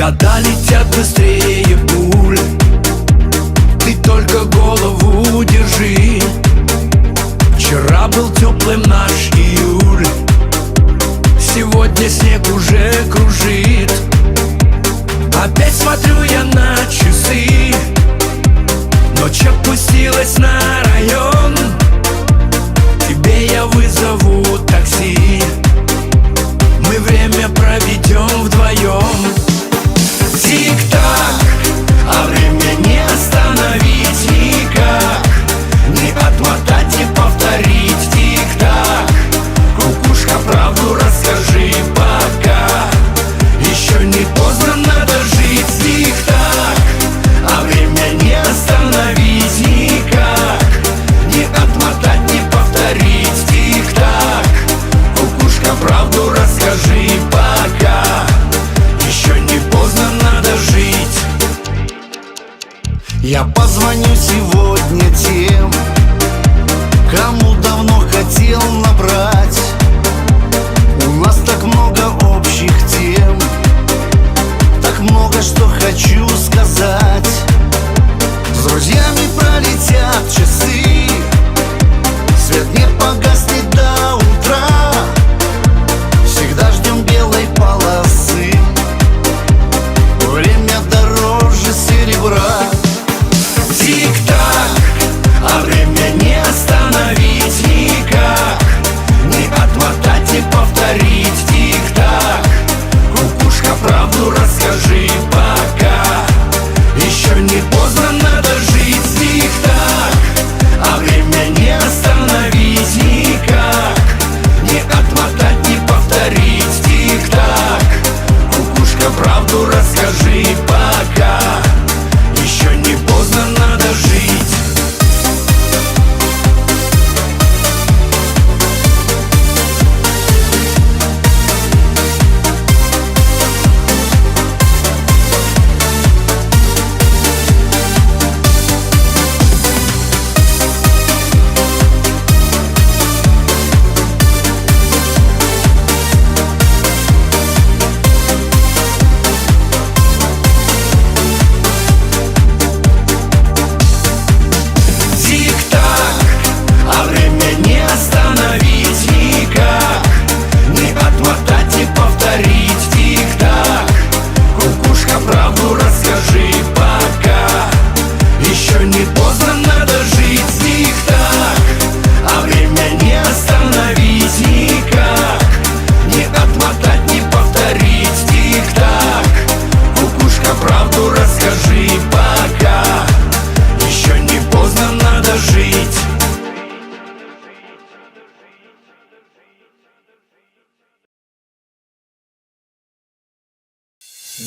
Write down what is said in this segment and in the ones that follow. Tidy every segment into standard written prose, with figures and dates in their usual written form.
Года летят быстрее пуль, ты только голову держи. Вчера был теплым наш июль, сегодня снег уже кружит. Опять смотрю я на часы, ночь опустилась на район. Тебе я вызову такси, мы время проведем вдвоем. Тик-так, а время не остановить никак, не отмотать и повторить. Тик-так, кукушка, правду расскажи пока, еще не поздно, надо жить. Тик-так, а время не остановить никак, не отмотать, не повторить. Тик-так, кукушка, правду расскажи пока, еще не поздно, надо жить. Я позвоню сегодня тем, кому давно хотел набрать. У нас так много общих тем, так много, что хочу сказать. С друзьями пролетят часы, свет не погаснет до утра. Всегда ждем белой полосы, время дороже серебра. Тик-так, а время не остановить никак, не отмотать и повторить. Тик-так, кукушка, правду расскажи пока, еще не поздно, надо жить. Тик-так, а время не остановить никак, не отмотать, не повторить. Тик-так, кукушка, правду расскажи пока, еще не поздно, надо жить.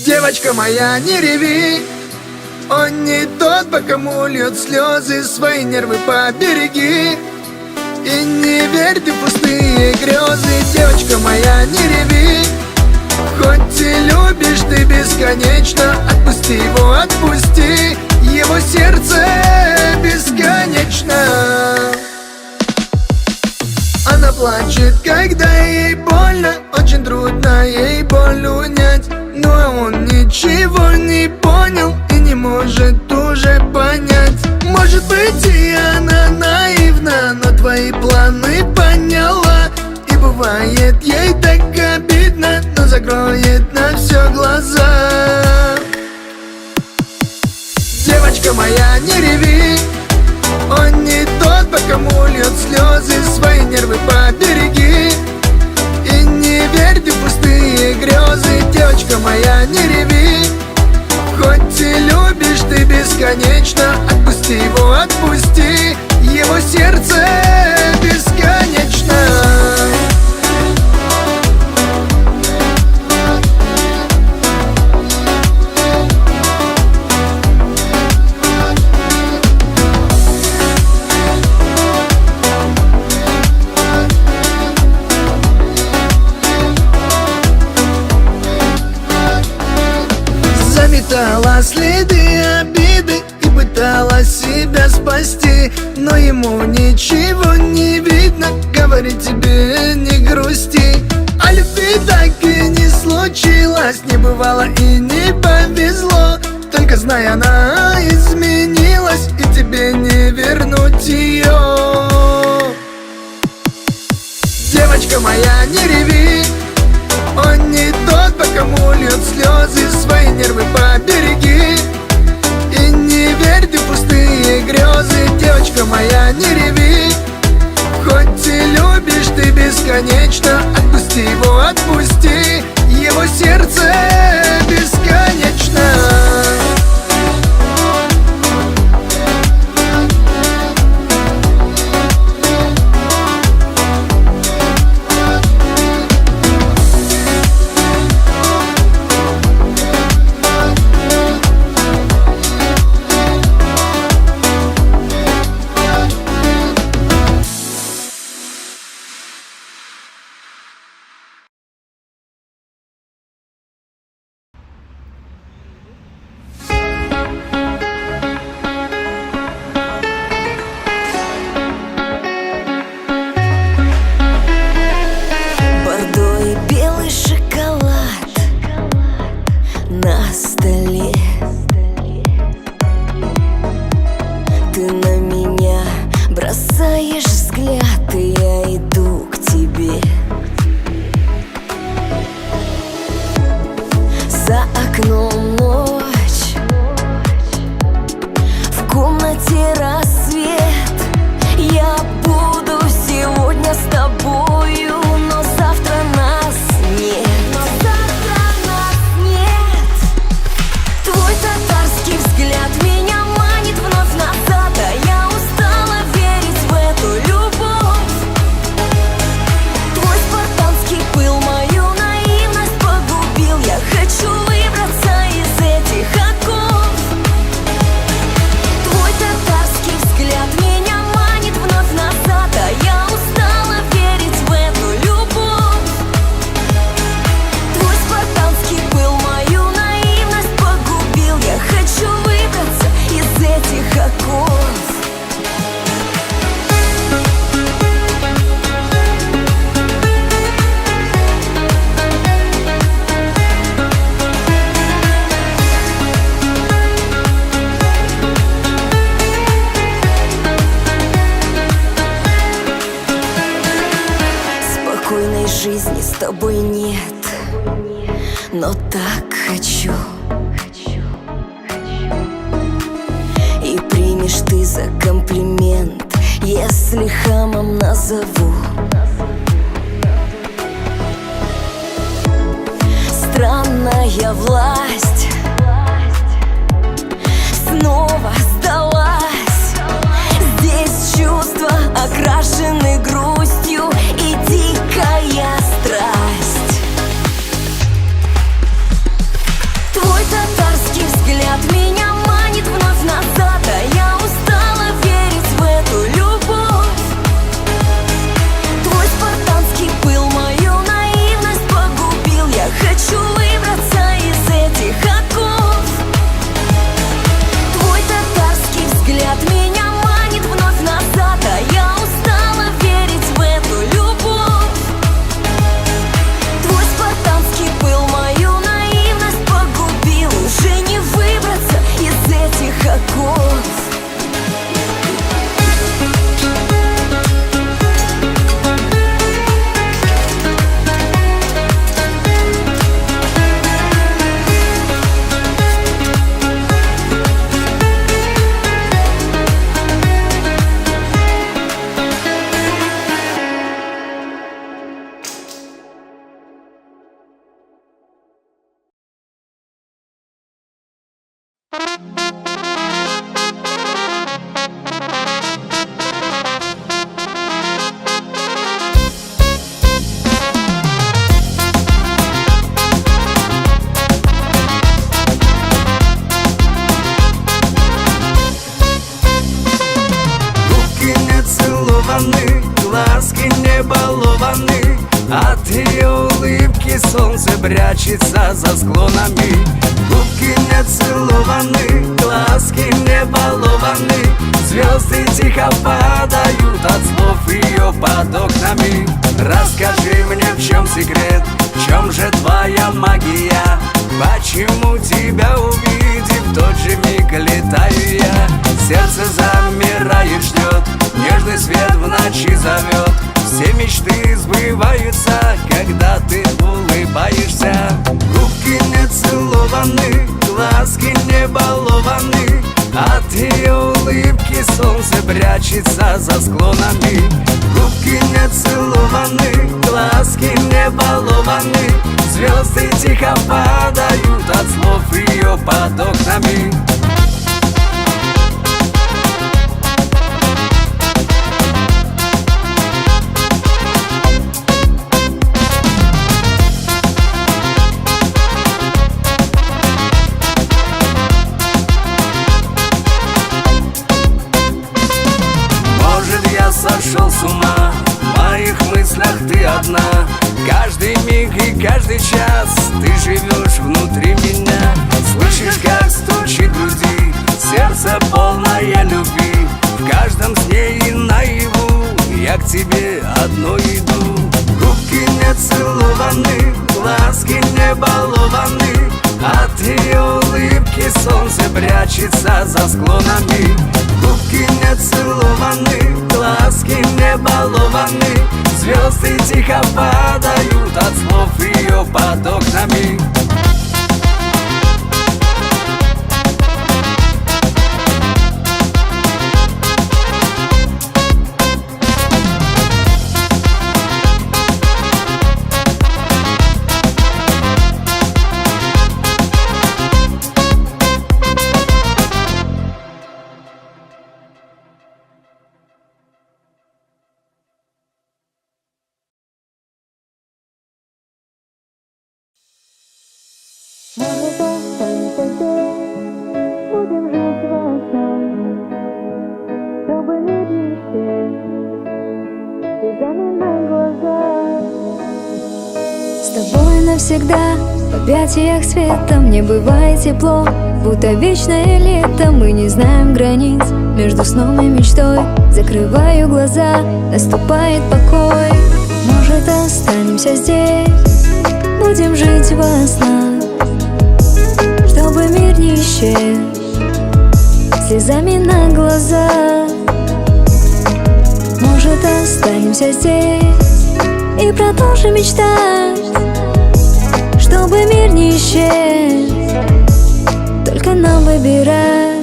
Девочка моя, не реви, он не тот, по кому льет слезы, свои нервы побереги. И не верь ты в пустые грезы, девочка моя, не реви. Хоть и любишь ты бесконечно, отпусти его, отпусти, его сердце бесконечно. Она плачет, когда ей больно, очень трудно ей боль унять. Но он ничего не понял и не может уже понять. Может быть, и она наивна, но твои планы поняла. И бывает ей так обидно, но закроет на все глаза. Девочка моя, не реви, он не тот, по кому льет слезы, свои нервы побереги. И не верь ты в пустые грезы, девочка моя, не реви. Хоть и любишь ты бесконечно, отпусти его, отпусти, его сердце бесконечно. Заметала следы обиды и пыталась себя спасти, но ему ничего не видно, говорит тебе не грусти. А любви так и не случилось, не бывало и не повезло. Только знай, она изменилась, и тебе не вернуть ее. Девочка моя, не реви, он не тот, по кому льет слезы. Свои нервы побереги и не верь ты в пустые грезы. Девочка моя, не реви, хоть и любишь ты бесконечно, отпусти его, отпусти, его сердце бесконечно. Жизни с тобой нет, но так хочу. И примешь ты за комплимент, если хамом назову. Странная власть снова сдалась. Здесь чувства окрашены грустью и дикая страсть. Твой татарский взгляд меня манит вновь назад, а я устала верить в эту любовь. Твой спартанский пыл мою наивность погубил. Я хочу выбраться из этих оков. Твой татарский взгляд меня манит вновь назад, а я устала верить в эту любовь. Твой спартанский пыл мою наивность погубил. Уже не выбраться из этих оков. Глазки не балованы, от ее улыбки солнце прячется за склонами. Губки не целованы, глазки не балованы, звезды тихо падают от слов ее под окнами. Расскажи мне, в чем секрет, в чем же твоя магия? Почему тебя увидев, в тот же миг летаю я? Сердце замирает, ждет, нежный свет в ночи зовет. Все мечты сбываются, когда ты улыбаешься. Губки не целованы, глазки не балованы. От ее улыбки солнце прячется за склонами. Губки не целованы, глазки не балованы. Звезды тихо падают от слов ее под окнами. Сошел с ума, в моих мыслях ты одна. Каждый миг и каждый час ты живешь внутри меня. Слышишь, как стучит в груди сердце полное любви. В каждом сне и наяву я к тебе одной иду. Губки не целованы, глазки не балованы. От ее улыбки солнце прячется за склонами. Губки не целованы, глазки не балованы. Звезды тихо падают от слов ее под окнами. Может, останемся здесь, будем жить во снах, чтобы мир не исчез, слезами на глазах. С тобой навсегда, в объятиях света. Мне бывает тепло, будто вечное лето. Мы не знаем границ между сном и мечтой. Закрываю глаза, наступает покой. Может, останемся здесь, будем жить во снах, чтобы мир не исчез, слезами на глазах. Может, останемся здесь и продолжим мечтать, чтобы мир не исчез, только нам выбирать.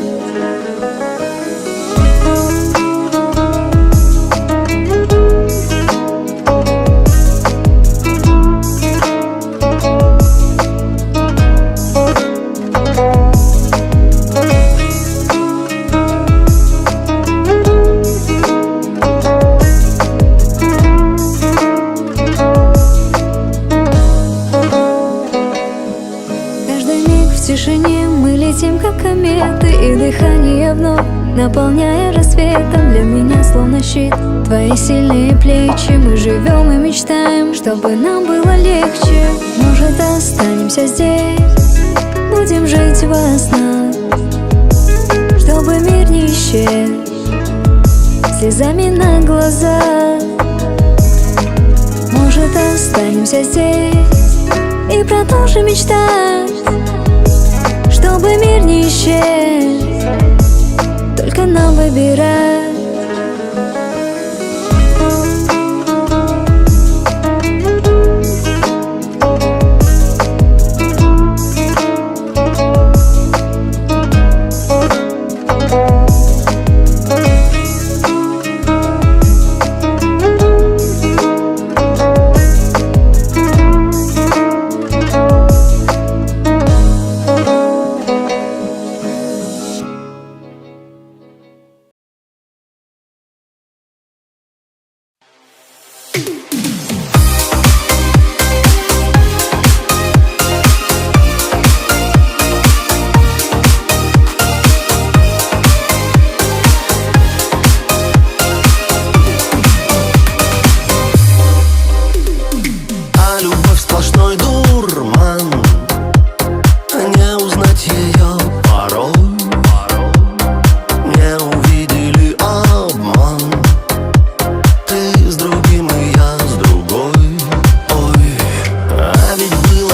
В тишине мы летим, как кометы, и дыхание вновь наполняя рассветом. Для меня словно щит твои сильные плечи. Мы живем и мечтаем, чтобы нам было легче. Может, останемся здесь, будем жить во снах, чтобы мир не исчез, слезами на глазах. Может, останемся здесь и продолжим мечтать, чтобы мир не исчез, только нам выбирать.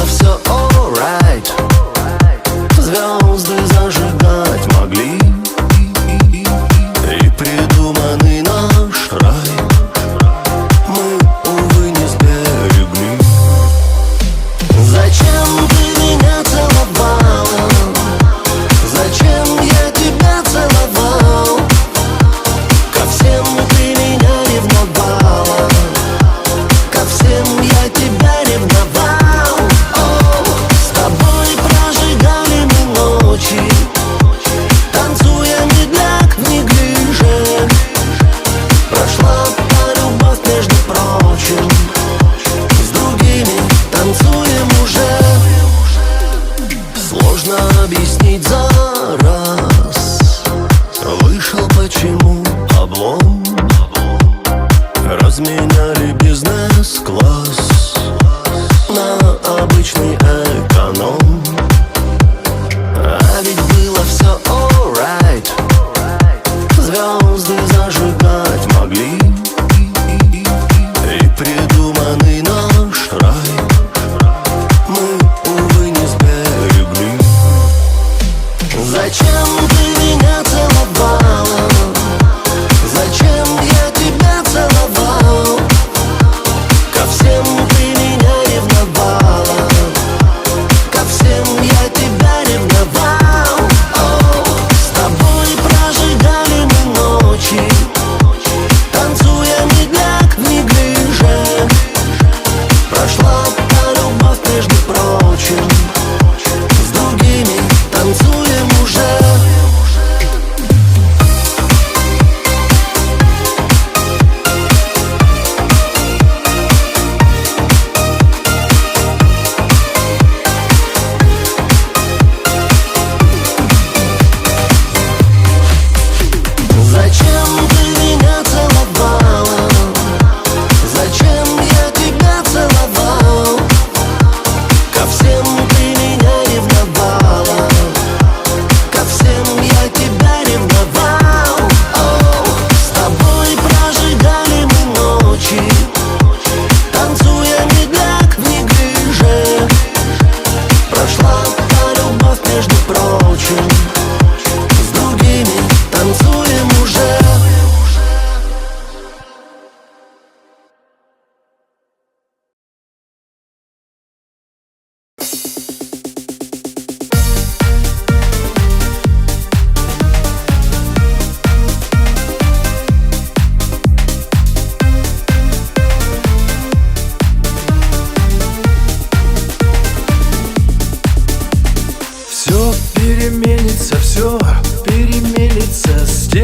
Все alright.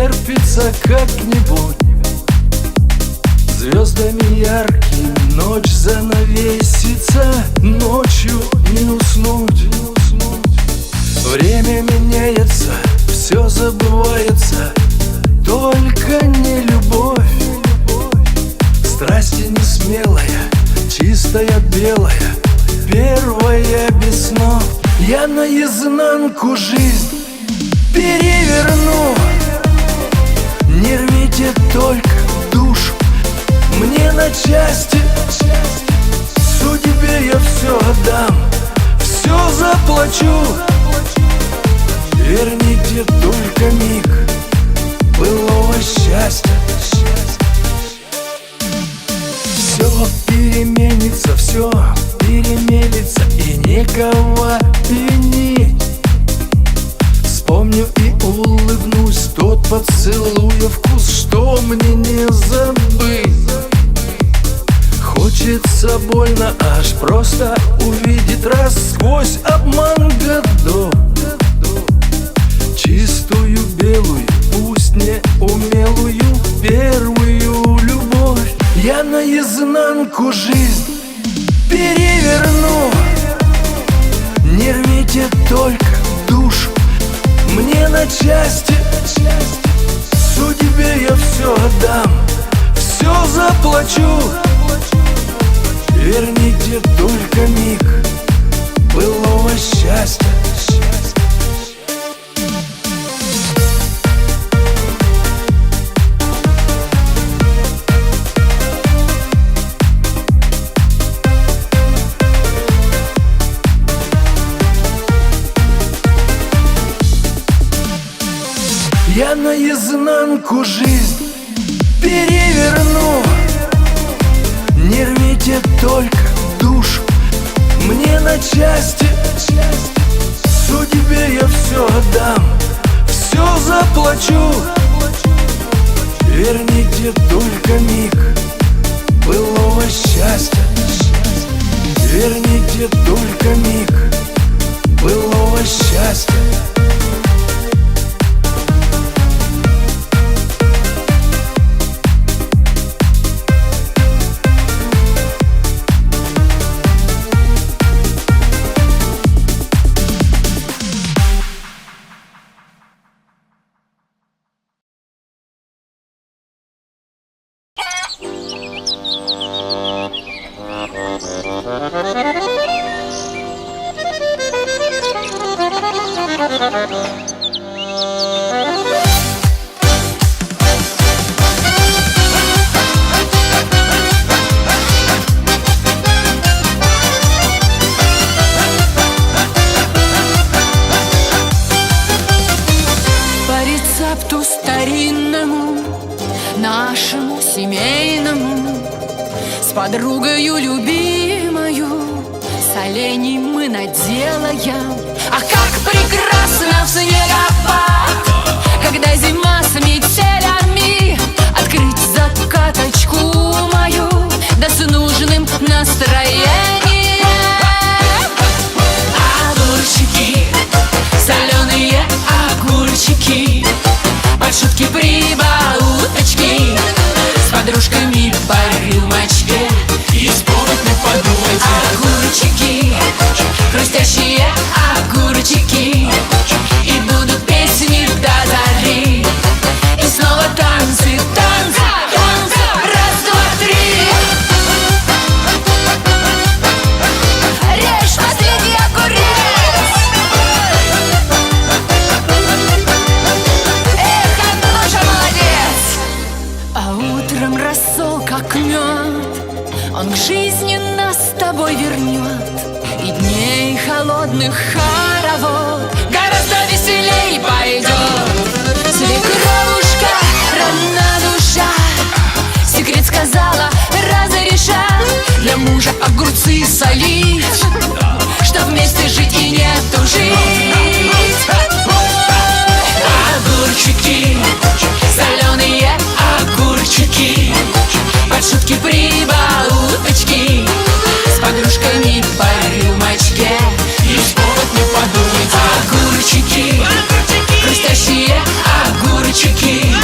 терпится как-нибудь. Звездами ярким ночь занавесится, ночью не уснуть. Время меняется, все забывается, только не любовь. Страсти не смелая, чистая белая, первая без снов. Я наизнанку жизнь переверну. Не рвите только душу мне на части. Судьбе я все отдам, все заплачу. Верните только миг былого счастья. Все переменится, все перемелится, и некого винить. Вспомню и улыбнусь, тот поцелуя вкус, что мне не забыть. Хочется больно аж просто увидеть раз сквозь обман годов. Чистую белую, пусть не умелую, первую любовь. Я наизнанку жизнь переверну. Не рвите только душу мне на части. Судьбе я все отдам, все заплачу. Верните только миг былого счастья. Я наизнанку жизнь переверну. Не рвите только душу мне на части. Судьбе я все отдам, все заплачу. Верните только миг былого счастья. Верните только миг былого счастья. По рецепту старинному, нашему семейному, с подругою любимою солений мы наделаем. А как прекрасно в снегопад, когда зима с метелями, открыть закаточку мою, да с нужным настроением. Огурчики, соленые огурчики, под шутки прибауточки, с подружками по рюмочке и спорить не подумайте. Огурчики, хрустящие огурчики, и будут песни до зари, и снова танцы, танцы, танцы, раз, два, три. Режь последний огурец. Эх, Антоша, молодец. А утром рассол как мед, он к жизни нас с тобой вернет, и дней холодных хоровод гораздо веселей пойдет. Свекровушка, родная душа, секрет сказала разрешать для мужа огурцы солить, чтоб вместе жить и не тужить. Огурчики, соленые огурчики, под шутки прибауточки, с подружками по рюмочке и спорить не подумайте. Огурчики, хрустящие огурчики,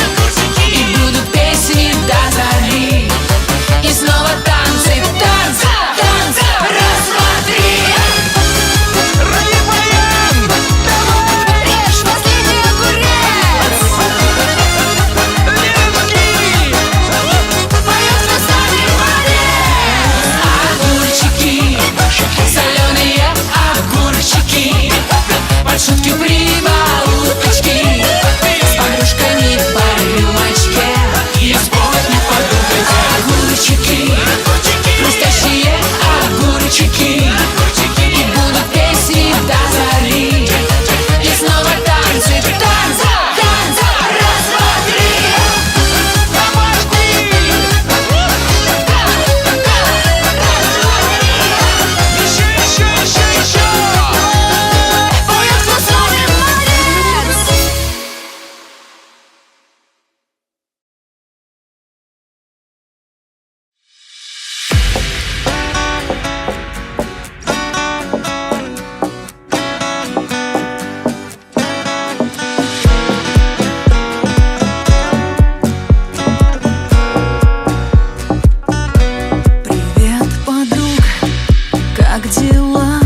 видела.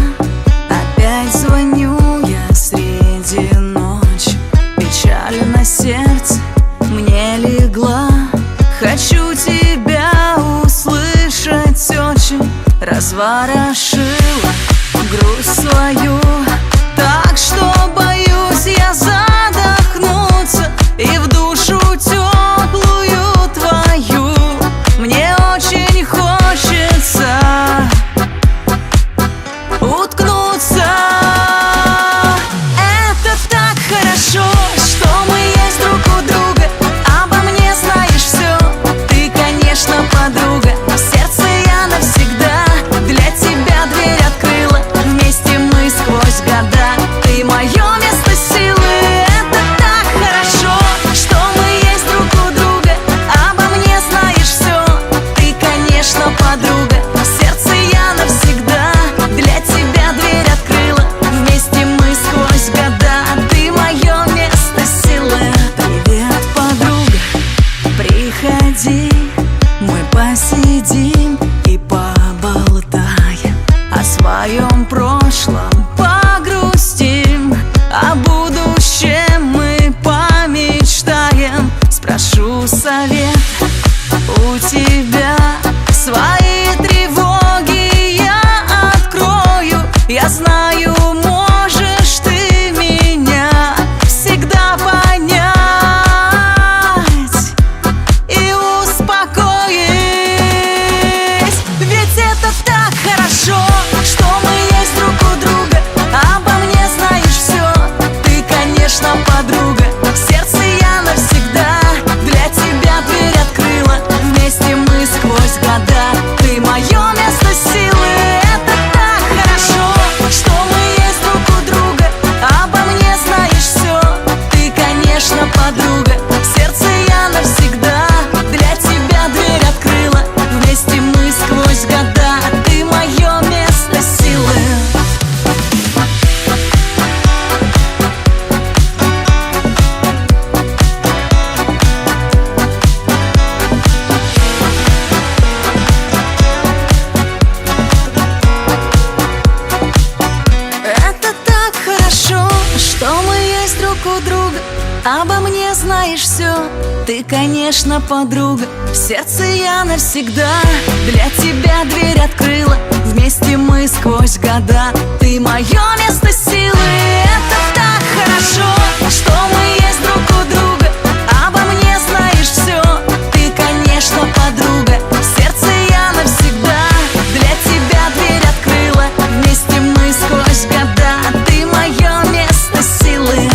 Опять звоню я среди ночи, печаль на сердце мне легла. Хочу тебя услышать очень, разворошила грусть свою, так что боюсь я задохнуться и в душу теплую твою мне очень хочется уткнуться. Это так хорошо, что мы есть друг у друга. Обо мне знаешь все, ты, конечно, подруга. В сердце я навсегда для тебя дверь открыла. Вместе мы сквозь года, ты мое место силы. Это так хорошо, что мы есть друг у друга. Обо мне знаешь все, ты, конечно, подруга. В сердце я навсегда для тебя дверь открыла. Вместе мы сквозь года, ты мое место силы. Привет, подруга, приходи, мы посидим и поболтаем о своем прошлом, погрустим, о будущем мы помечтаем. Спрошу совет у тебя, свои тревоги я открою. Я знаю, можешь ты меня всегда понять и успокоить. Ведь это так хорошо, что мы есть друг у друга. Обо мне знаешь все, ты, конечно, подруга. В сердце я навсегда для тебя дверь открыла. Вместе мы сквозь года, ты мое место силы. Это так хорошо, что мы есть друг у друга. Обо мне знаешь все, ты, конечно, подруга. В сердце я навсегда для тебя дверь открыла. Вместе мы сквозь года, ты мое место силы. Это так хорошо, что мы есть друг у друга. Обо мне знаешь все, ты, конечно, подруга. В сердце я навсегда для тебя дверь открыла. Вместе мы сквозь года, ты мое место силы. Это так хорошо, что мы есть друг у друга. Обо мне знаешь все, ты, конечно, подруга. В сердце я навсегда для тебя дверь открыла. Вместе мы сквозь года, ты мое место силы.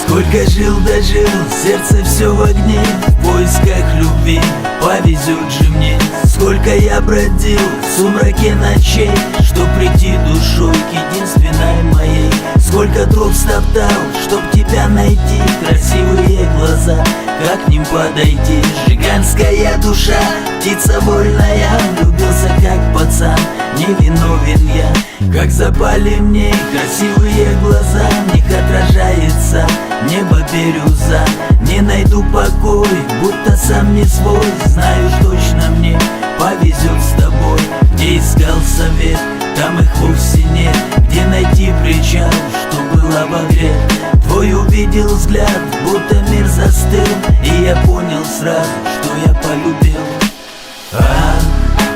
Сколько жил, дожил, сердце все в огне, в поисках любви, повезет же мне. Сколько я бродил в сумраке ночей, чтоб прийти душой к единственной моей. Сколько троп стоптал, чтоб тебя найти, красивые глаза, как к ним подойти. Жиганская душа, птица вольная, влюбился как пацан, невиновен я. Как запали мне красивые глаза, в них отражается небо бирюза. Не найду покой, будто сам не свой. Знаешь, точно мне повезет с тобой. Где искал совет, там их вовсе нет. Где найти причал, что был обогрет. Твой увидел взгляд, будто мир застыл, и я понял сразу, что я полюбил.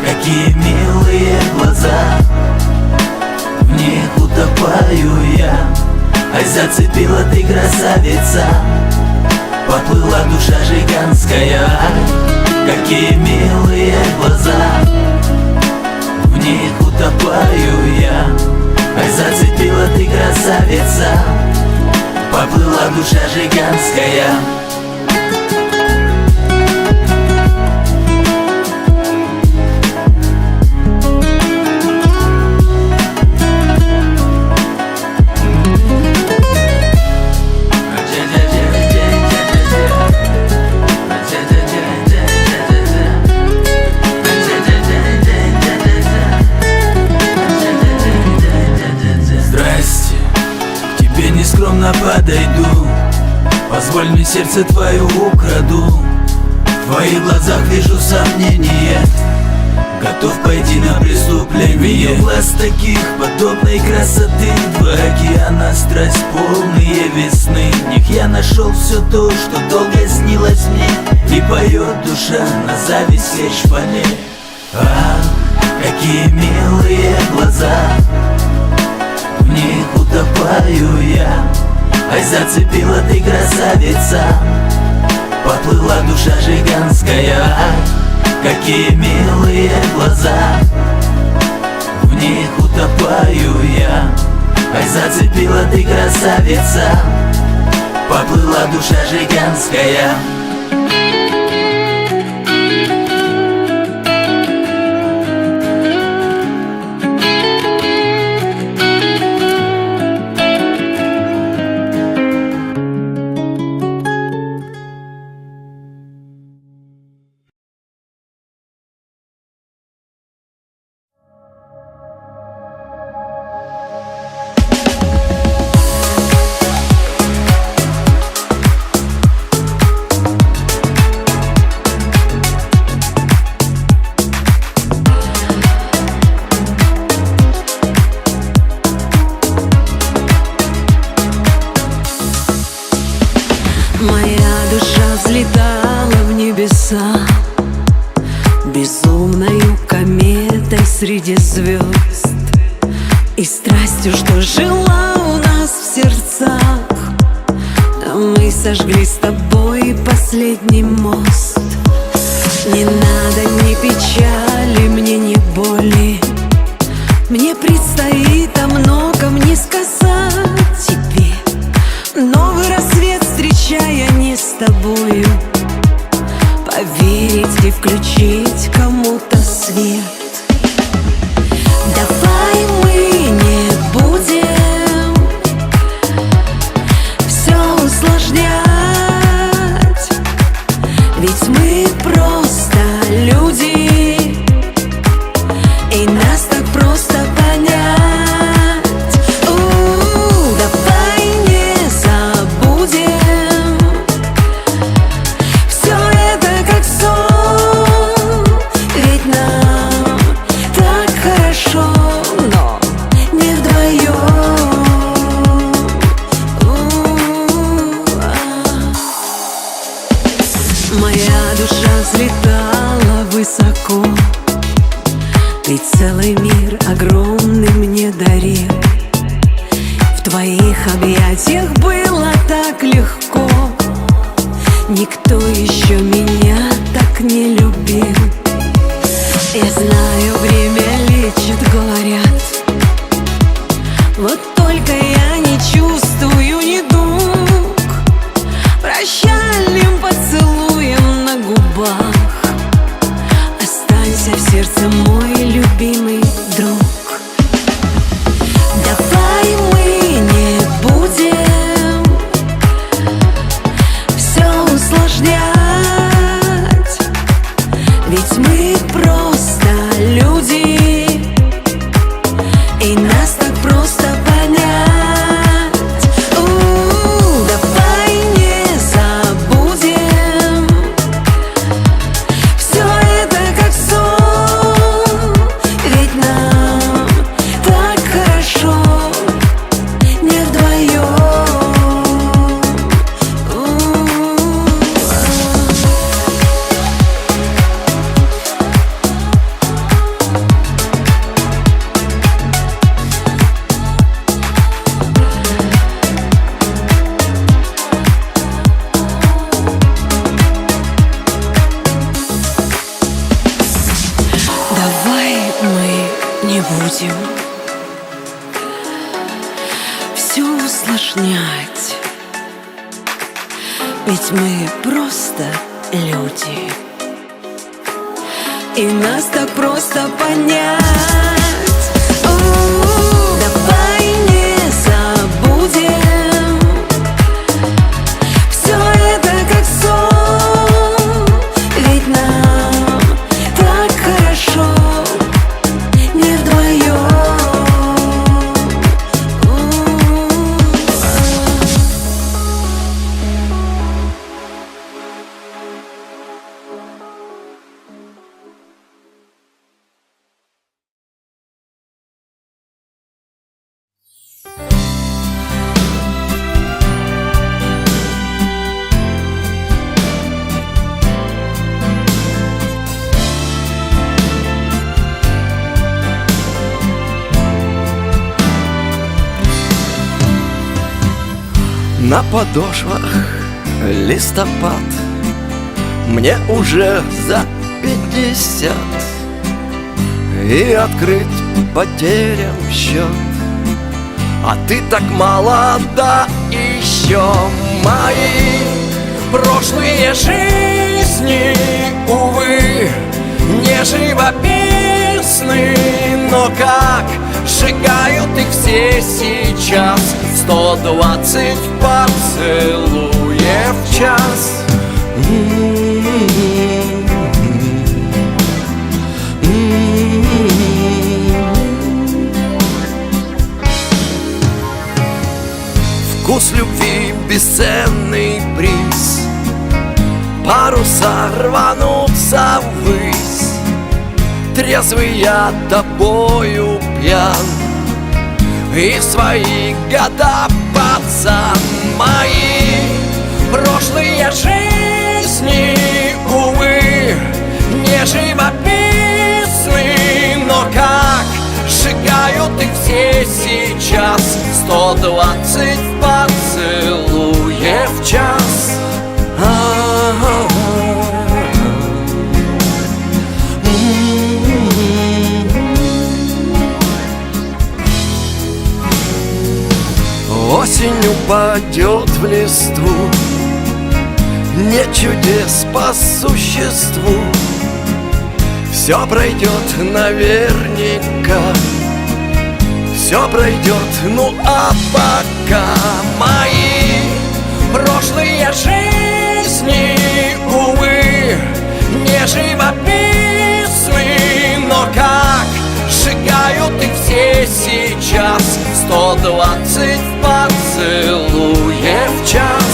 Какие милые глаза, в них утопаю я. Ай, зацепила ты, красавица, поплыла душа жиганская. Какие милые глаза, в них утопаю я. Ай, зацепила ты, красавица, поплыла душа жиганская. и сердце твое украду. В твоих глазах вижу сомнение, готов пойти на преступление. Видел глаз таких, подобной красоты, два океана, страсть, полные весны. В них я нашел все то, что долго снилось мне, и поет душа на зависть лишь по ней. Ах, какие милые глаза, в них утопаю я. Ай, зацепила ты, красавица, поплыла душа жиганская. Какие милые глаза, в них утопаю я. Ай, зацепила ты, красавица, поплыла душа жиганская. Моя душа взлетала в небеса безумною кометой среди звезд, и страстью, что жила у нас в сердцах, мы сожгли с тобой последний мост. Не надо ни печали, мне ни боли, мне предстоит о многом не сказать тебе. Новый рассвет встречая не с тобою, поверить и включить кому-то свет. Давай мы не будем все усложнять, ведь мы просто люди, и нас так просто понять. Давай не забудем все это как сон, ведь нам так хорошо, но не вдвоем. Моя душа взлетала высоко, ведь целый мир огромный мне дарил. В твоих объятиях было так легко, никто еще меня так не любил. Я знаю, время лечит, говорят, вот только я не чувствую недуг. Прощальным поцелуем на губах останься в сердце, мой любимый друг. Давай мы не будем все усложнять, ведь мы просто люди, и нас так просто понять. Давай не забудем все это как сон, ведь нам так хорошо не вдвоем. Давай мы не будем все усложнять, ведь мы просто люди, и нас так просто понять. Давай не забудем все это как сон, ведь нам так хорошо не вдвоем. На подошвах листопад, мне уже за 50, и открыт потерям счет. А ты так молода еще. Мои прошлые жизни, увы, не живописны, но как сжигают их все сейчас. 120 поцелуев в час. Вкус любви — бесценный приз, паруса рванутся ввысь. Трезвый я тобою пьян, и в свои года пацан. Мои прошлые жизни, увы, не живописны, но как сжигают их все сейчас. 120 поцелуев в час. Осень упадет в листву, нет чудес по существу. Все пройдет наверняка, все пройдет, ну а пока мои прошлые жизни, увы, не живописны, но как сжигают их все сейчас. 120 поцелуев в час.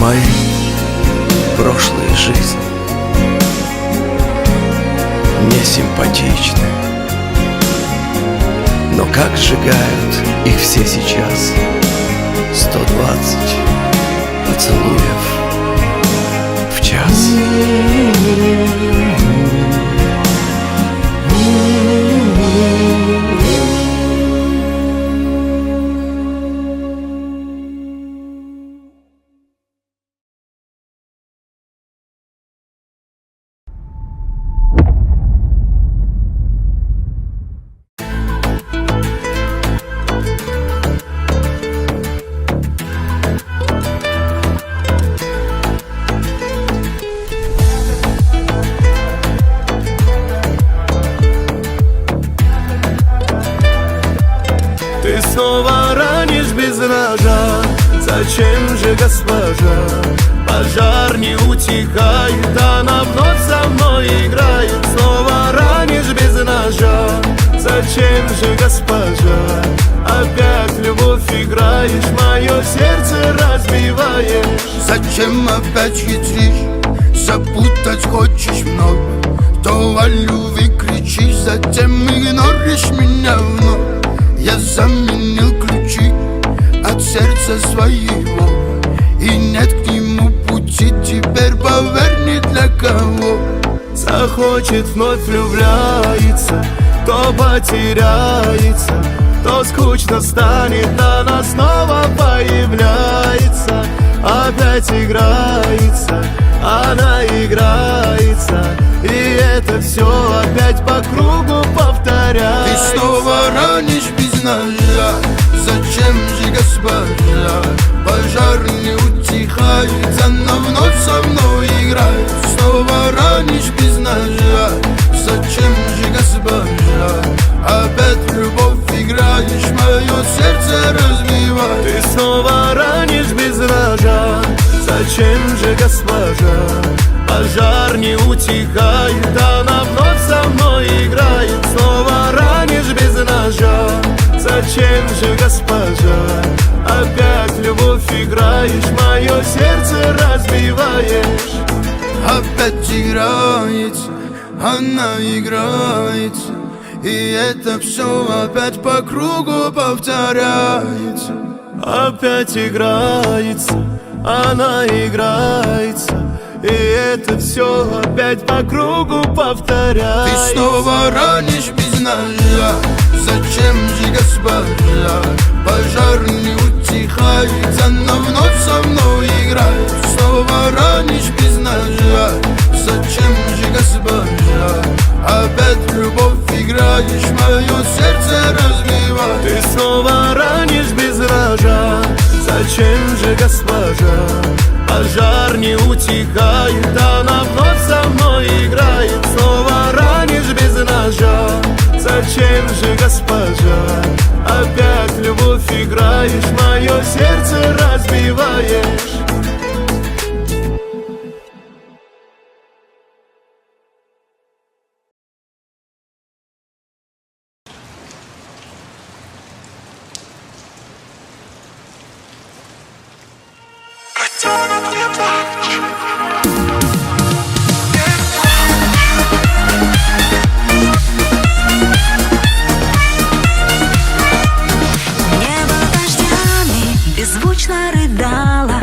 Мои прошлые жизни не симпатичны, но как сжигают их все сейчас. 120 поцелуев в час. Снова ранишь без ножа, зачем же, госпожа? Пожар не утихает, она вновь со мной играет. Снова ранишь без ножа, зачем же, госпожа? Опять любовь играешь, мое сердце разбиваешь. Зачем опять хитришь, запутать хочешь вновь? То о любви кричишь, затем игноришь меня вновь. Я заменил ключи от сердца своего, и нет к нему пути, теперь поверь, ни для кого. Захочет, вновь влюбляется, то потеряется, то скучно станет, она снова появляется. Опять играется, она играется, и это все опять по кругу повторяется. Ты снова ранишь без ножа, зачем же, госпожа? Пожар не утихает, она вновь со мной играет. Снова ранишь без ножа, зачем же, госпожа? Опять любовь играешь, мое сердце разбиваешь. Ты снова ранишь без ножа, зачем же, госпожа? Пожар не утихает, она вновь со мной играет. Снова ранишь без ножа, зачем же, госпожа? Опять любовь играешь, мое сердце разбиваешь. Опять играется, она играется, и это все опять по кругу повторяется. опять играется, она играется, и это все опять по кругу повторяется. Ты снова ранишь без ножа, зачем же, госпожа? Пожар не утихает, она вновь со мной играет. Снова ранишь без ножа, зачем же, госпожа? Опять любовь играешь, мое сердце разбивает. Ты снова ранишь без рожа, зачем же, госпожа? Пожар не утихает, она вновь со мной играет. Снова ранишь без ножа, зачем же, госпожа? Опять любовь играешь, мое сердце разбиваешь. Небо дождями беззвучно рыдало,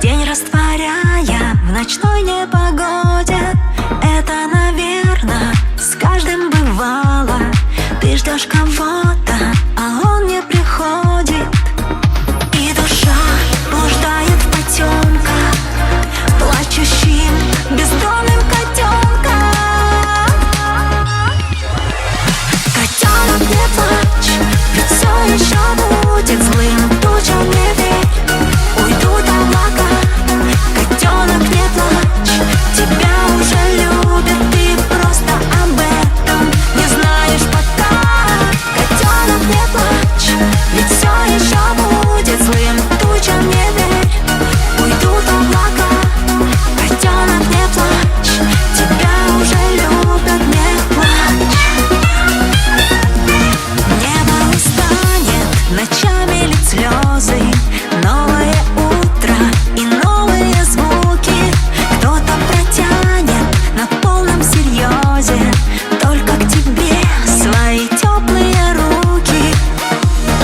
день растворяя в ночной непогоде. Это, наверно, с каждым бывало. Ты ждешь кого-то, а он не приходит, и душа блуждает в потемках, плачущим бездомным котенком. Котенок, не плачь, ведь все еще будет злым тучам, не верь, уйдут облака. Котенок, не плачь, тебя уже любят, ты просто об этом не знаешь пока. Котенок, не плачь, ведь все еще будет злым тучам, не верь, уйдут облака. Котенок, не плачь, тебя уже любят, не плачь. Небо устанет ночами лить слезы, новое утро и новые звуки. Кто-то протянет на полном серьезе только к тебе свои теплые руки.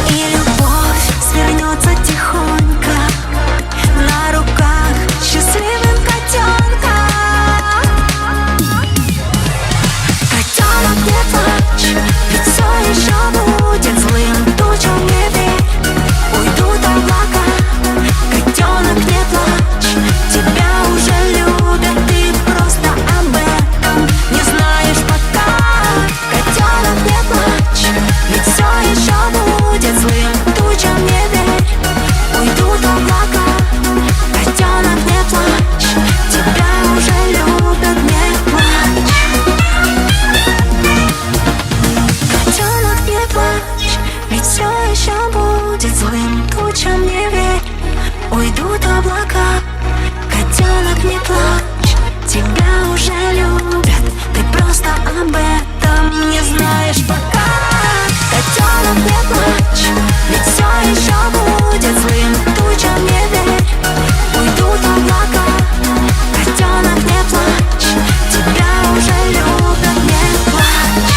И любовь свернется тихонько на руках счастливым котенка. Котенок, не плачь, ведь все еще будет злым тучам, не верь, уйдут облака. Котенок, не плачь, тебя уже любят, ты просто об этом не знаешь пока. Котенок, не плачь, ведь все еще будет злым тучам, не верь, уйдут облака. Котенок, не плачь, тебя уже любят, не плачь. Котенок, не плачь, ведь все еще будет злым тучам, не верь, уйдут облака. Котенок, не плачь, тебя уже любят, ты просто об этом не знаешь пока. Котенок, не плачь, ведь все еще будет злым тучам, не верь, уйдут облака. Котенок, не плачь, тебя уже любят, не плачь.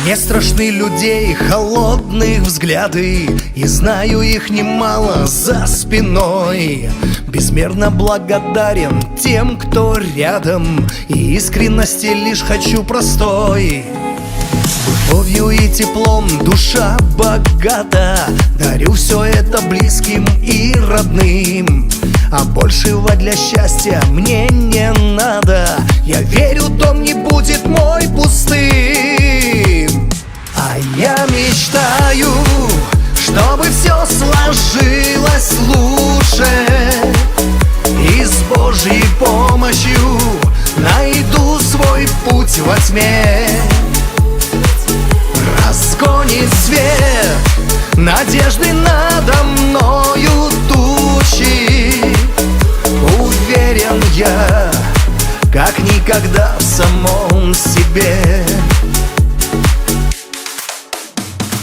Мне страшны людей холодных взгляды, и знаю их немало за спиной. Безмерно благодарен тем, кто рядом, и искренности лишь хочу простой. Любовью и теплом душа богата, дарю все это близким и родным. А большего для счастья мне не надо, я верю, дом не будет мой пустым. А я мечтаю, чтобы все сложилось лучше, и с Божьей помощью найду свой путь во тьме. свет, надежды надо мною тучи. Уверен я, как никогда в самом себе.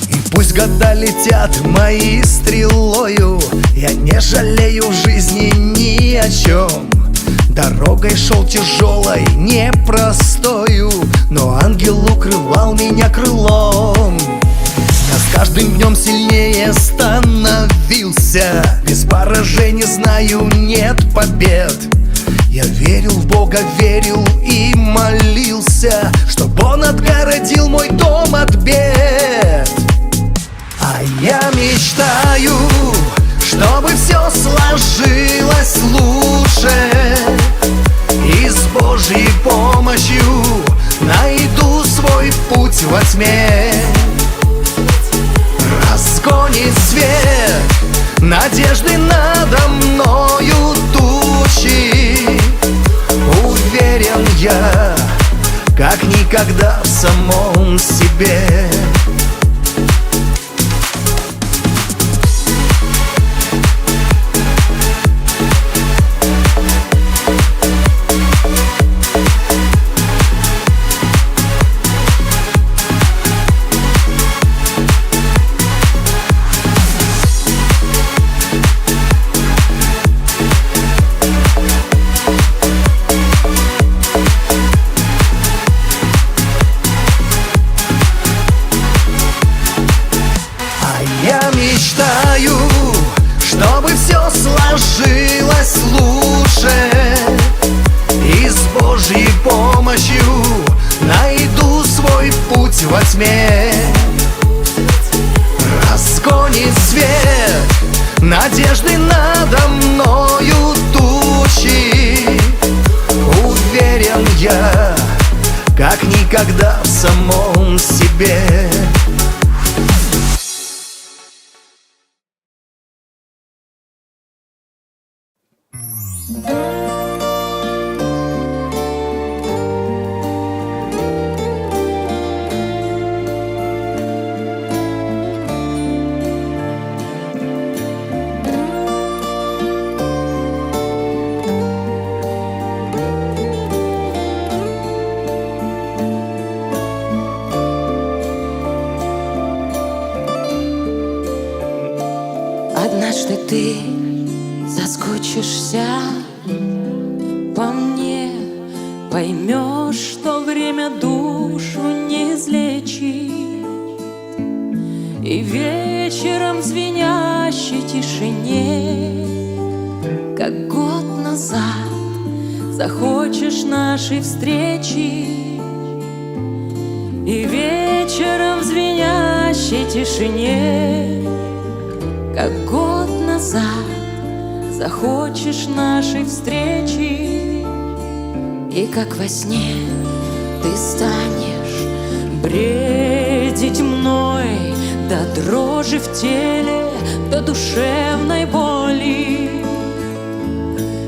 И пусть года летят мои стрелою, я не жалею в жизни ни о чем. Дорогой шел тяжелой, непростою, но ангел укрывал меня крылом. Я с каждым днем сильнее становился, без поражений знаю нет побед. Я верил в Бога, верил и молился, чтоб Он отгородил мой дом от бед. А я мечтаю, чтобы все сложилось лучше, и с Божьей помощью найду свой путь во тьме. Разгонит свет, надежды надо мною тучи. Уверен я, как никогда в самом себе. Я мечтаю, чтобы все сложилось лучше, и с Божьей помощью найду свой путь во тьме. Разгонит свет, надежды надо мною тучи. Уверен я, как никогда в самом себе. Однажды ты соскучишься по мне, поймешь, что время душу не излечит. И вечером в звенящей тишине, как год назад, захочешь нашей встречи. И вечером в звенящей тишине, как год назад, захочешь нашей встречи. И как во сне ты станешь бредить мной до дрожи в теле, до душевной боли.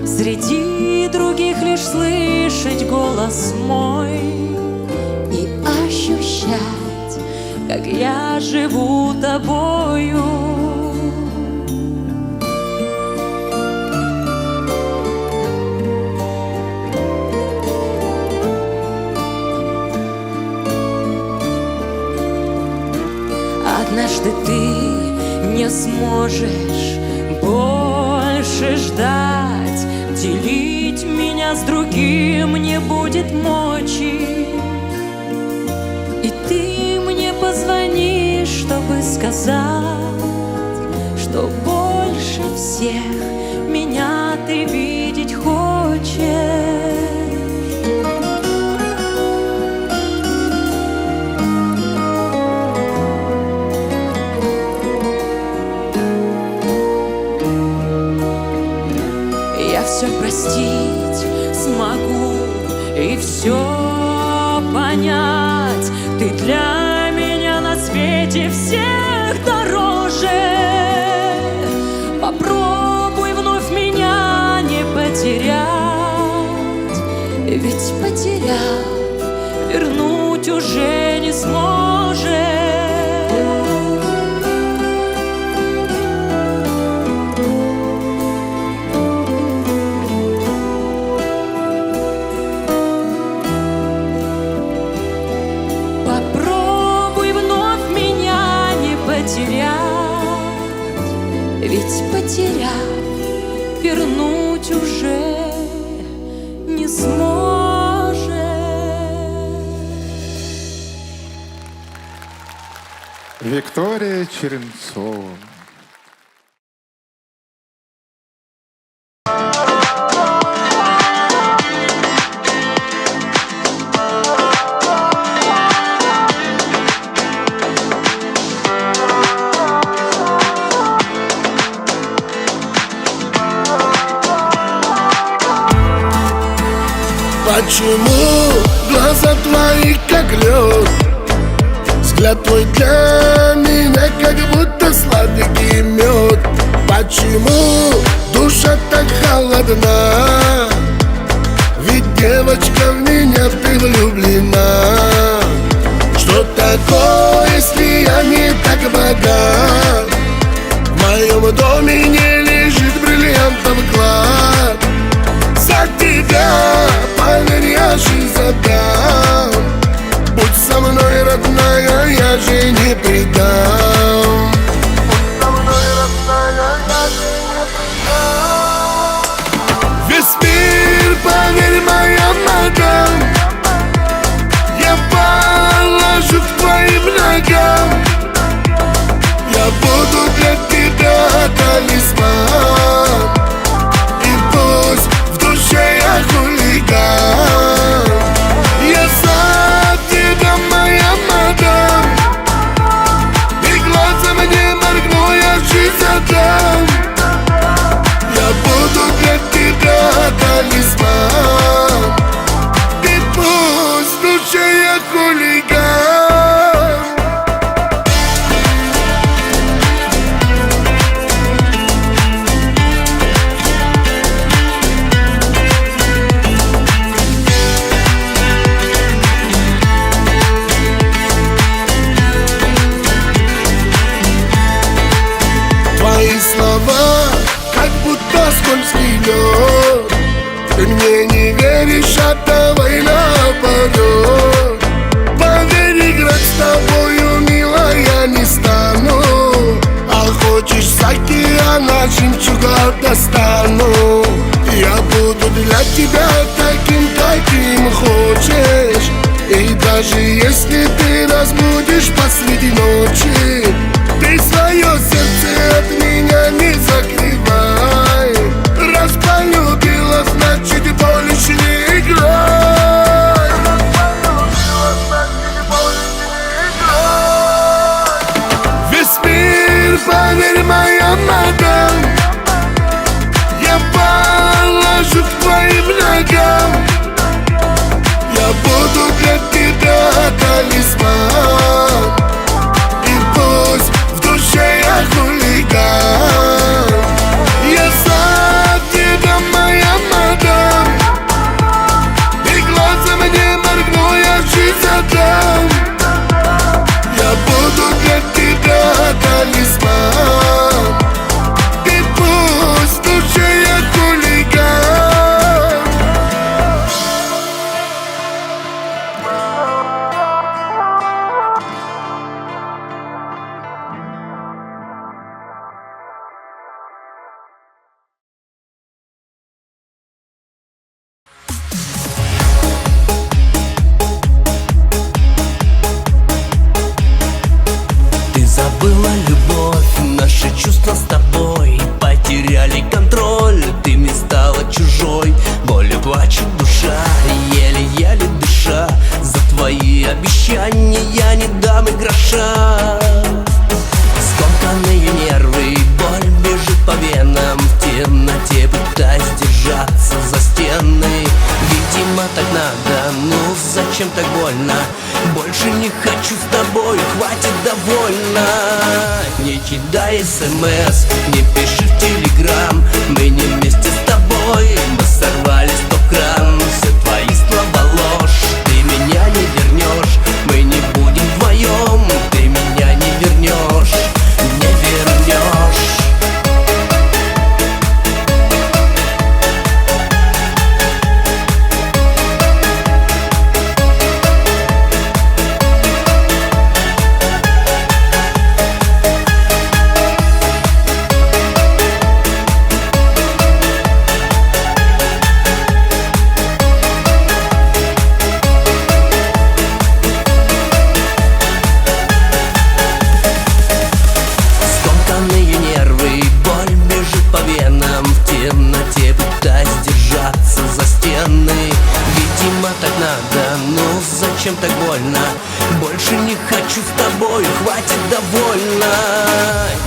Среди других лишь слышать голос мой и ощущать, как я живу тобою. Однажды ты не сможешь больше ждать, делить меня с другим не будет мочи. И ты мне позвонишь, чтобы сказать, что больше всех меня ты видеть хочешь. Все простить смогу и все понять. Ты для меня на свете всех дороже. Попробуй вновь меня не потерять, ведь потеряв, вернуть уже не сможешь. вернуть уже не сможет. Виктория Черенцова. Почему глаза твои как лед? Взгляд твой для меня как будто сладкий мед. Почему душа так холодна? Ведь девочка в меня ты влюблена. Что такое, если я не так богат? В моем доме не лежит бриллиантов клад. За тебя, поверь, я жизнь отдам. Будь со мной, родная, я же не предам. Будь со мной, родная, я же не предам. Весь мир, поверь, моя мадам, я положу к твоим ногам. Я буду для тебя талисман. И пусть в душе я хулиган. Я за тебя, моя мадам, и глазом не моргну, я жизнь отдам. Я буду для тебя талисман. И пусть в душе я хулиган. Твои слова, как будто скользкий лед. Ты мне не веришь, а давай наоборот. Поверь, играть с тобою, милая, не стану. А хочешь с океана жемчуга достану. Я буду для тебя таким, каким хочешь. И даже если ты разбудишь посреди ночи, ты свое сердце от меня не закрывай. Раз полюбила, значит больше не играй. Весь мир, поверь, моя мадам, я положу к твоим ногам. Я буду для тебя талисман. И пусть в душе я хулиган. Я за тебя, моя мадам, и глазом не моргну, я жизнь отдам. Я буду для тебя талисман. И пусть в душе я хулиган. Ты забыла любовь, наши чувства с тобой потеряли контроль. Ты мне стала чужой, болью плачет душа, еле-еле дыша. За твои обещания я не дам и гроша. Скомканные нервы, боль бежит по венам. В темноте пытаясь держаться за стены. Видимо, так надо, ну зачем так больно? Больше не хочу с тобой, хватит, довольно. Не кидай смс, не пиши в телеграм. Мы не вместе с тобой, мы сорвали 100 кран. Все твои слова ложь, ты меня не вернешь. Мы не будем вдвоем, ты меня не вернешь. Не вернешь. зачем так больно? Больше не хочу с тобой, хватит, довольно.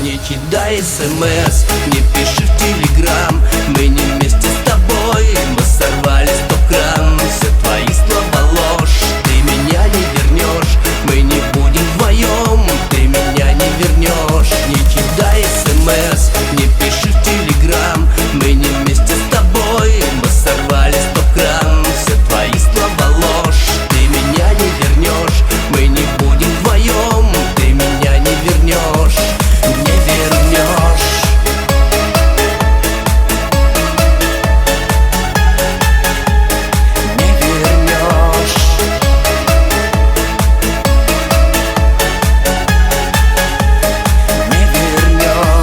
Не кидай смс, не пиши в телеграм. Мы не вместе с тобой, мы сорвали стоп-кран. Все твои слова ложь, ты меня не вернешь. Мы не будем вдвоем, ты меня не вернешь. Не кидай смс, не пиши в телеграм. Мы не вместе с тобой, мы сорвали стоп-кран. Все твои слова ложь, ты меня не вернешь. Мы не будем вдвоем, ты меня не вернешь. Не вернешь. Не вернешь. Не вернешь.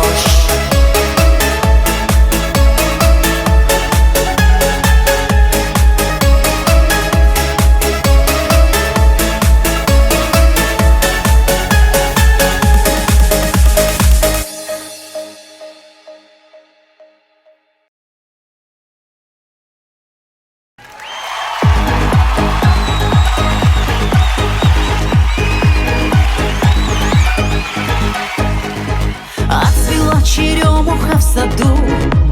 Отцвела черемуха в саду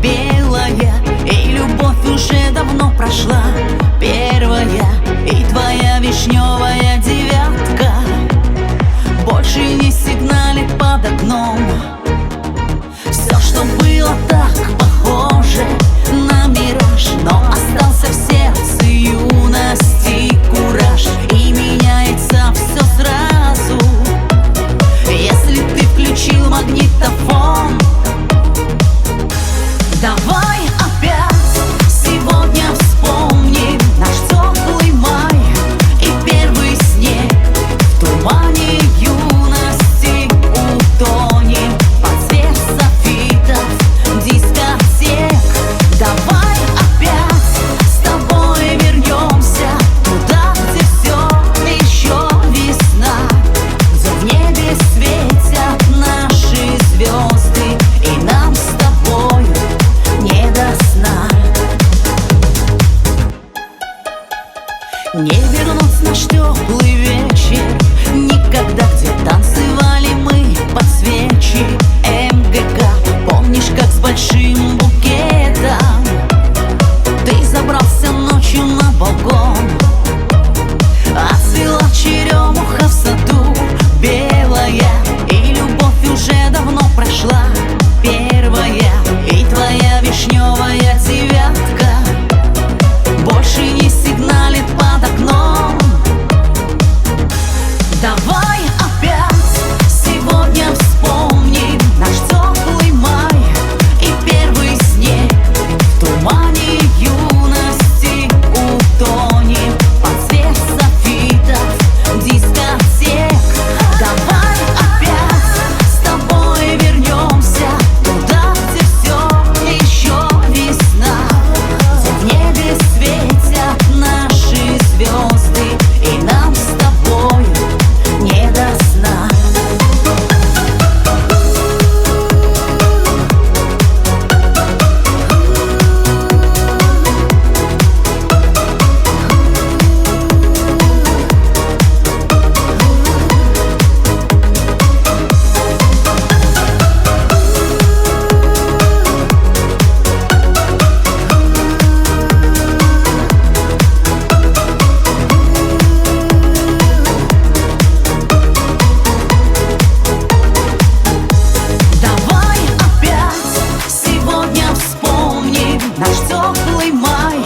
белая, и любовь уже давно прошла первая, и твоя вишневая девятка больше не сигналит под окном. Все, что было так похоже на мираж, но остался в сердце юности кураж, и меняется все сразу, если ты включил магнитофон. Давай опять сегодня вспомним наш теплый май и первый снег. В тумане юности утонем под цвет софитов дискотек. Давай опять с тобой вернемся туда, где все еще весна, где в небе светят наши звезды, и нам с тобой не до сна. Не вернуть наш теплый вечер никогда, где танцевали мы под свечи МГК. Помнишь, как с большим букетом ты забрался ночью на балкон? Отцвела черемуха в саду белая, и любовь уже давно прошла первая, и твоя вишневая девятка больше не сигналит под окном. Давай опять сегодня вспомним наш теплый май и первый снег. В тумане юности утонем под цвет софитов дискотек. Давай опять с тобой вернемся туда, где все еще весна, где в небе светят наши звезды, и нам с тобой не до сна. Давай опять сегодня вспомним наш теплый май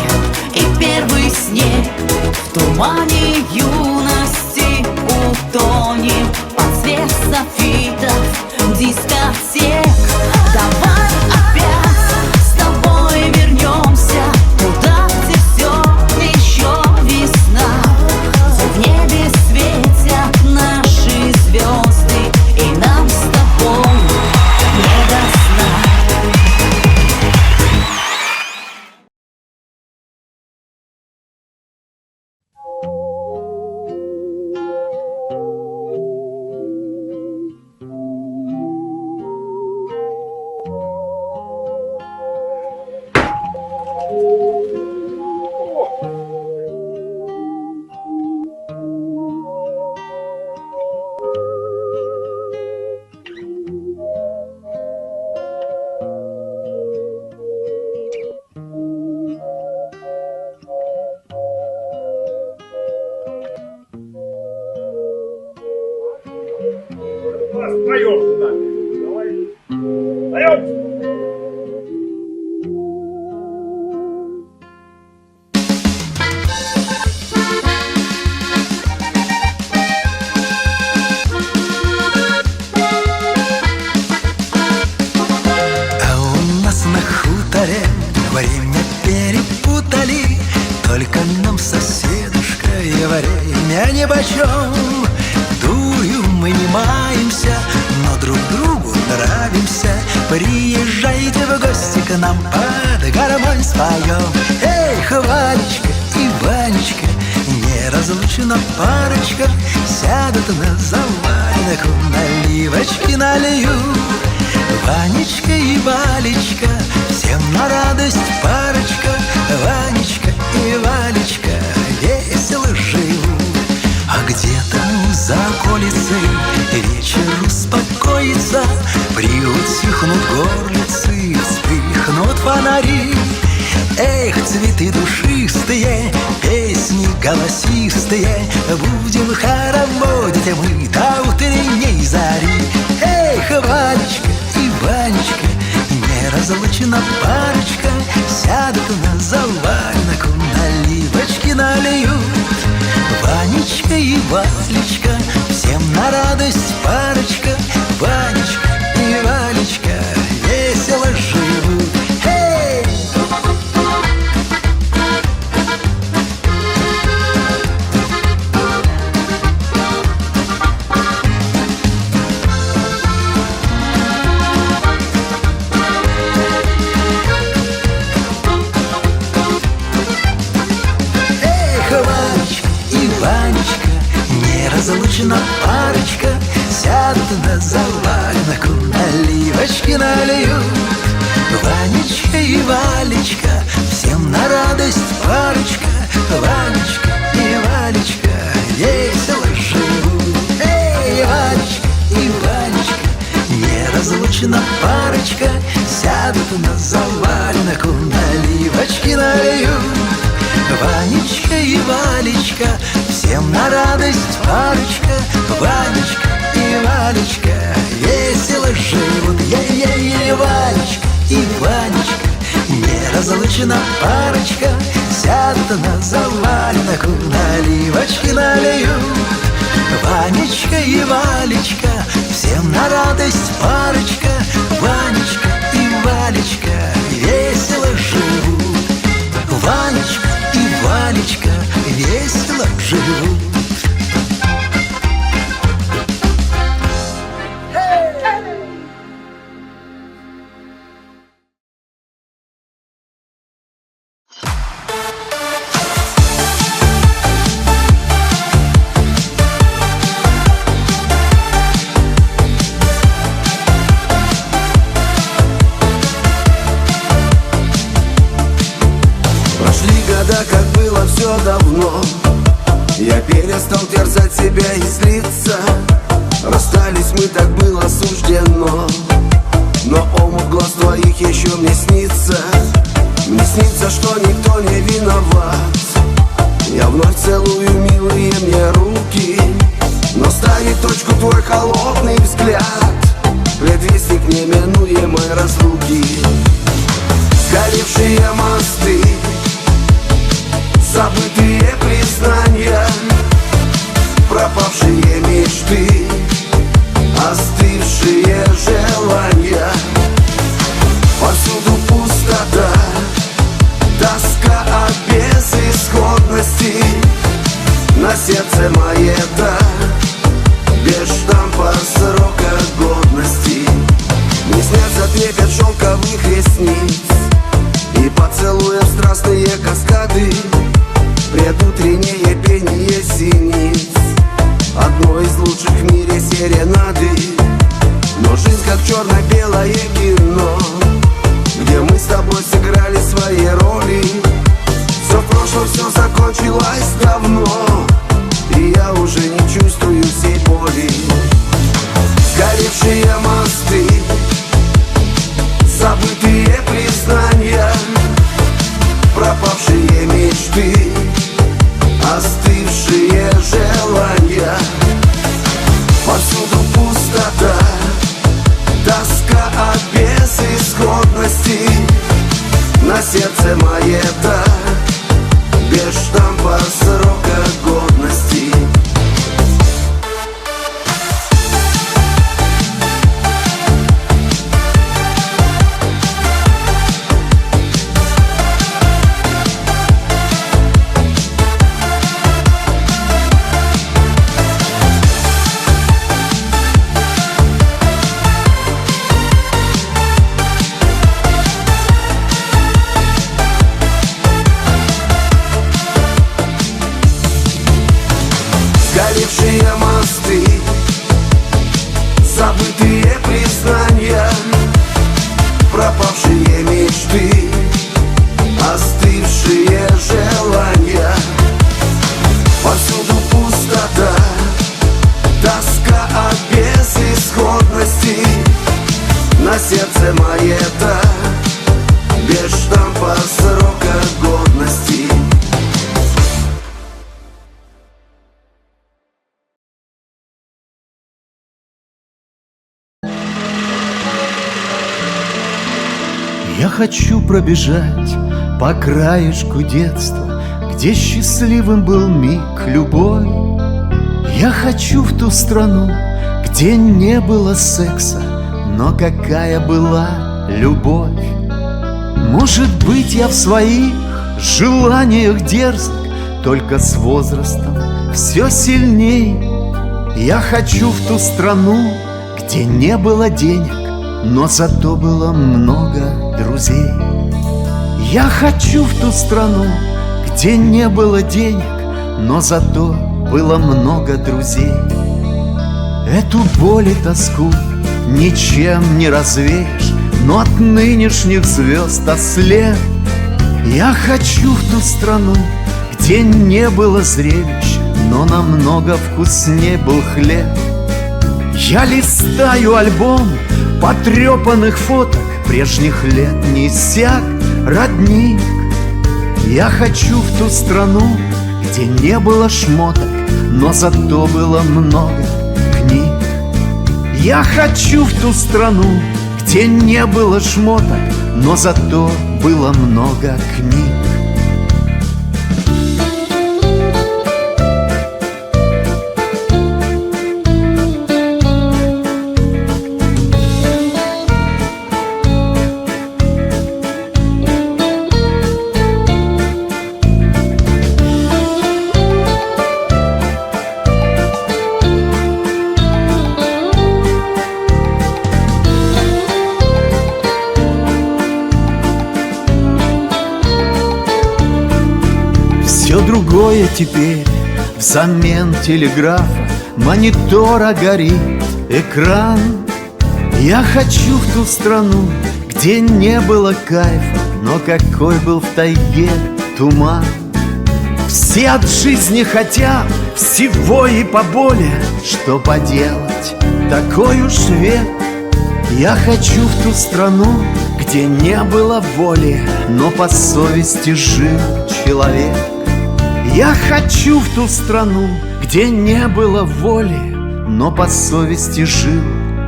и первый снег. В тумане юности утонем под цвет софитов дискотек. Давай опять с тобой вернемся туда, где все еще весна, где в небе светят наши звезды, и нам с тобой не до сна. втроем с нами. Давай. Вперед! Время перепутали, только нам, соседушка, и время нипочем. Дурью мы не маемся, но друг другу нравимся. Приезжайте в гости к нам, под гармонь споем. Эх, Ванечка и Ванечка, неразлучна парочка, сядут на заваленок, наливочки налью. Ванечка и Валечка, всем на радость парочка. Ванечка и Валечка весело живут. А где-то за околицей вечер успокоится, приутихнут горлицы, вспыхнут фонари. Эх, цветы душистые, песни голосистые, будем хороводить мы до утренней зари. Эх, Ванечка и Ванечка, неразлучна парочка, сядут на заваленок, наливочки нальют. Ванечка и Валечка, всем на радость парочка. Ванечка и Валечка весело живут. Эй! Неразлучна парочка, сядут на заваленок, наливочки нальют. Ванечка и Валечка, всем на радость парочка. Ванечка и Валечка весело живут. Эй, Ванечка и Валечка, неразлучна парочка, сядут на заваленок, наливочки нальют. Ванечка и Валечка, всем на радость парочка. Ванечка и Валечка весело живут. Ей-ей-ей, Ванечка и Ванечка, неразлучна парочка, сядут на заваленок, наливочки нальют. Ванечка и Валечка, всем на радость парочка. Ванечка и Валечка весело живут. Ванечка и Валечка весело живут. Как было все давно, я перестал терзать себя и злиться. Расстались мы, так было суждено, но омут глаз твоих еще мне снится. Мне снится, что никто не виноват. Я вновь целую милые мне руки, но ставит точку твой холодный взгляд, предвестник неминуемой разлуки. Сгоревшие мосты, забытые признания, пропавшие мечты, остывшие желания. Повсюду пустота, тоска от безысходности. На сердце маята, без штампа срока годности. Мне снятся трепет шелковых ресниц и поцелуев страстные каскады, предутреннее пение синиц, одно из лучших в мире серенады. Но жизнь как черно-белое кино, где мы с тобой сыграли свои роли. Все в прошлом, все закончилось давно, и я уже не чувствую всей боли. Сгоревшие мосты, забытые признания, пропавшие мечты, остывшие желания. Повсюду пустота, сердце мое-то без штампа срока годности. Сгоревшие мосты, забытые признания, пропавшие мечты, остывшие желания. Повсюду пустота, тоска от безысходности. На сердце мое-то без штампа срока годности. Я хочу пробежать по краешку детства, где счастливым был миг любой. Я хочу в ту страну, где не было секса, но какая была любовь. Может быть, я в своих желаниях дерзок, только с возрастом все сильней. Я хочу в ту страну, где не было денег, но зато было много друзей. Я хочу в ту страну, где не было денег, но зато было много друзей. Эту боль и тоску ничем не развеешь, но от нынешних звезд ослеп. Я хочу в ту страну, где не было зрелищ, но намного вкусней был хлеб. Я листаю альбом потрепанных фоток прежних лет, не иссяк родник. Я хочу в ту страну, где не было шмоток, но зато было много книг. Я хочу в ту страну, где не было шмоток, но зато было много книг. Все другое теперь взамен телеграфа, монитора горит экран. Я хочу в ту страну, где не было кайфа, но какой был в тайге туман. Все от жизни хотят всего и поболее, что поделать, такой уж век. Я хочу в ту страну, где не было воли, но по совести жил человек. Я хочу в ту страну, где не было воли, но по совести жил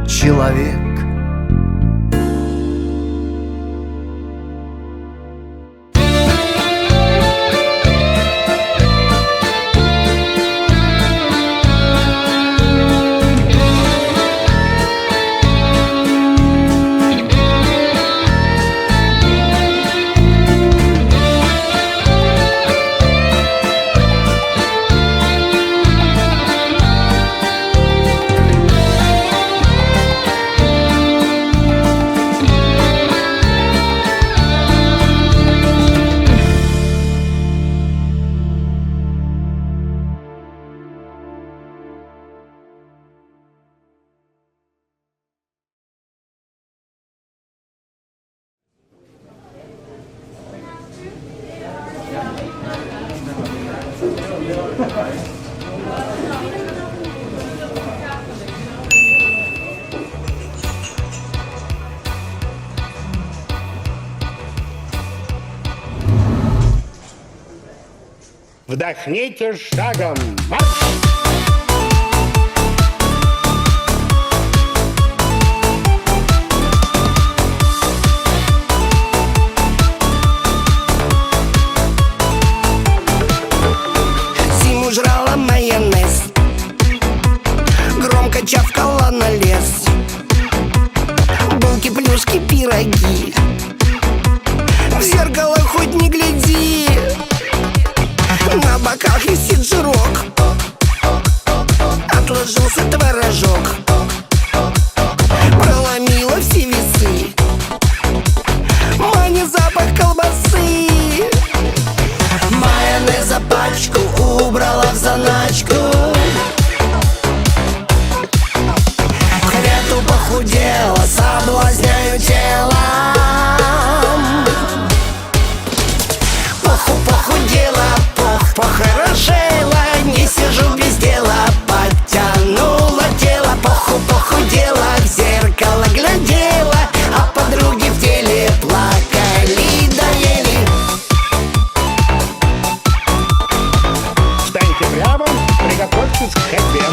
человек. Вдохните шагом марш! заначку. К лету похудела, соблазняю телом. Похудела, похорошела, не сижу без дела, подтянула тело. Похудела, в зеркало глядела, а подруги в деле плакали, доели. Встаньте прямо, приготовьтесь к ходьбе.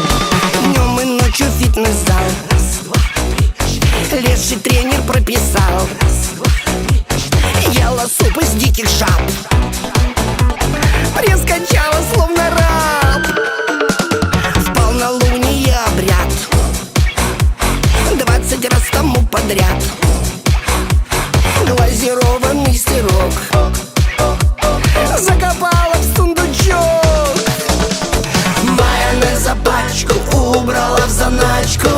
Днем и ночью фитнес-зал, леший тренер прописал. Ела суп из диких жаб, пресс качала словно раб. В полнолуние обряд 20 раз тому подряд. Глазированный стирок закопала в сундучок. Майонез за пачку убрала в заначку.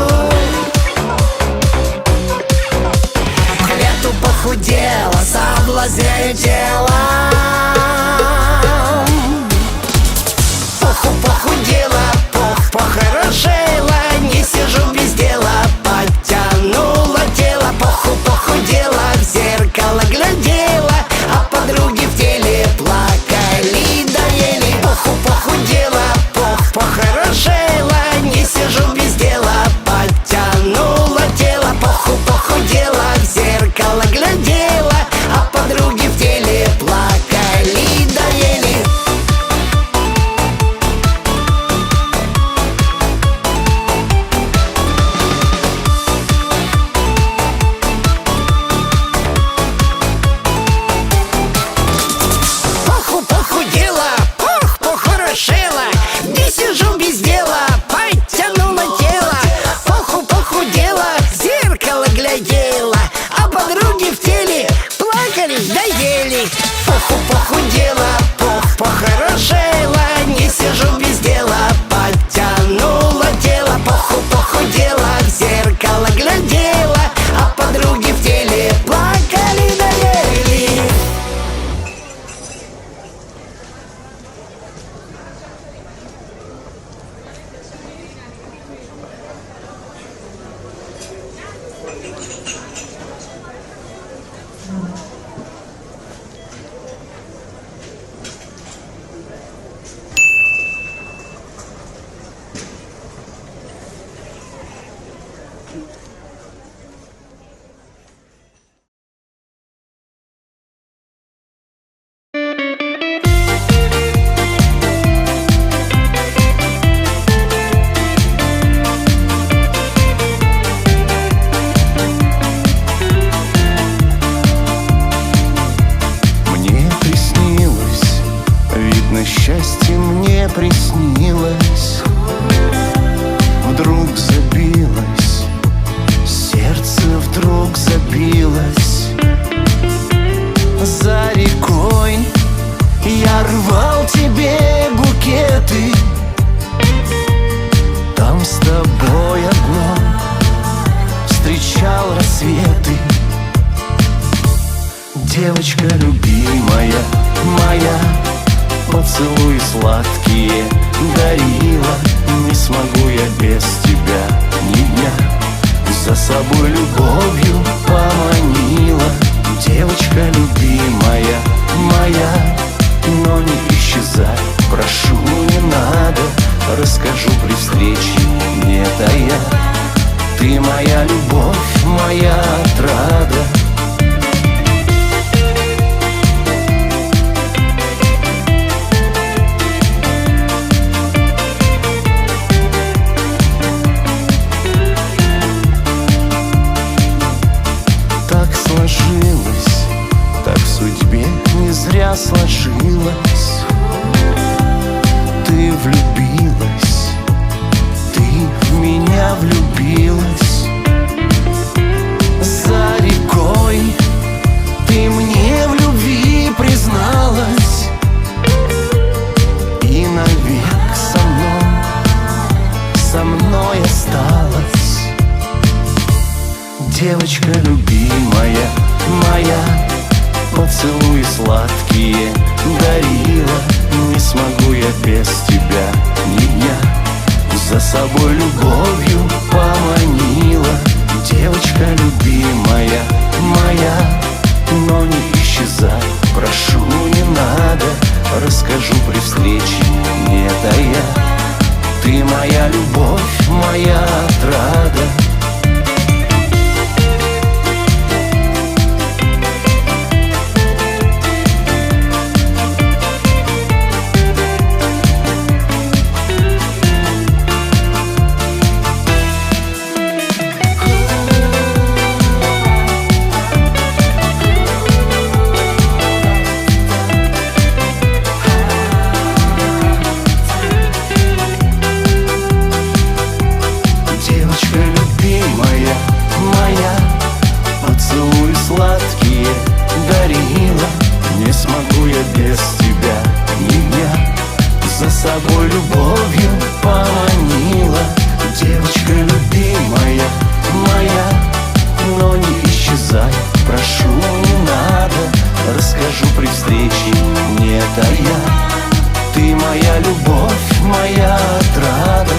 К лету похудела, соблазняю телом. Похудела, похорошела, не сижу без дела, подтянула тело. Похудела, в зеркало глядела, а подруги в теле плакали, доели. Похудела, похорошела, не сижу без дела, подтянула тело. Похудела, в зеркало глядела, а подруги в теле плакали, доели. Похудела, похорошела, не сижу без дела, подтянула тело. Похудела, в зеркало глядела, а подруги в теле плакали, доели. Похудела, похорошела, не сижу без дела, подтянула тело. Похудела, в зеркало глядела, а подруги в теле плакали, доели. Мне приснилось, видно, счастье мне приснилось. Вдруг забилось, сердце вдруг забилось. За рекой я рвал тебе букеты, там с тобой одной встречал рассветы. Девочка любимая моя, поцелуи сладкие дарила. Не смогу я без тебя ни дня, за собой любовью поманила. Девочка любимая моя, но не исчезай, прошу, не надо. Расскажу при встрече, не тая. Ты моя любовь, моя отрада. Сложилось, так в судьбе не зря сложилось. Ты влюбилась, ты в меня влюбилась. За рекой ты мне в любви призналась, и навек со мной осталась. Девочка любимая моя, поцелуи сладкие дарила. Не смогу я без тебя ни собой любовью поманила. Девочка любимая моя, но не исчезай, прошу, не надо. Расскажу при встрече, не тая. Ты моя любовь, моя отрада. Сладкие дарила, не смогу я без тебя ни дня. За собой любовью поманила. Девочка любимая моя, но не исчезай, прошу, не надо. Расскажу при встрече, не тая. Ты моя любовь, моя отрада.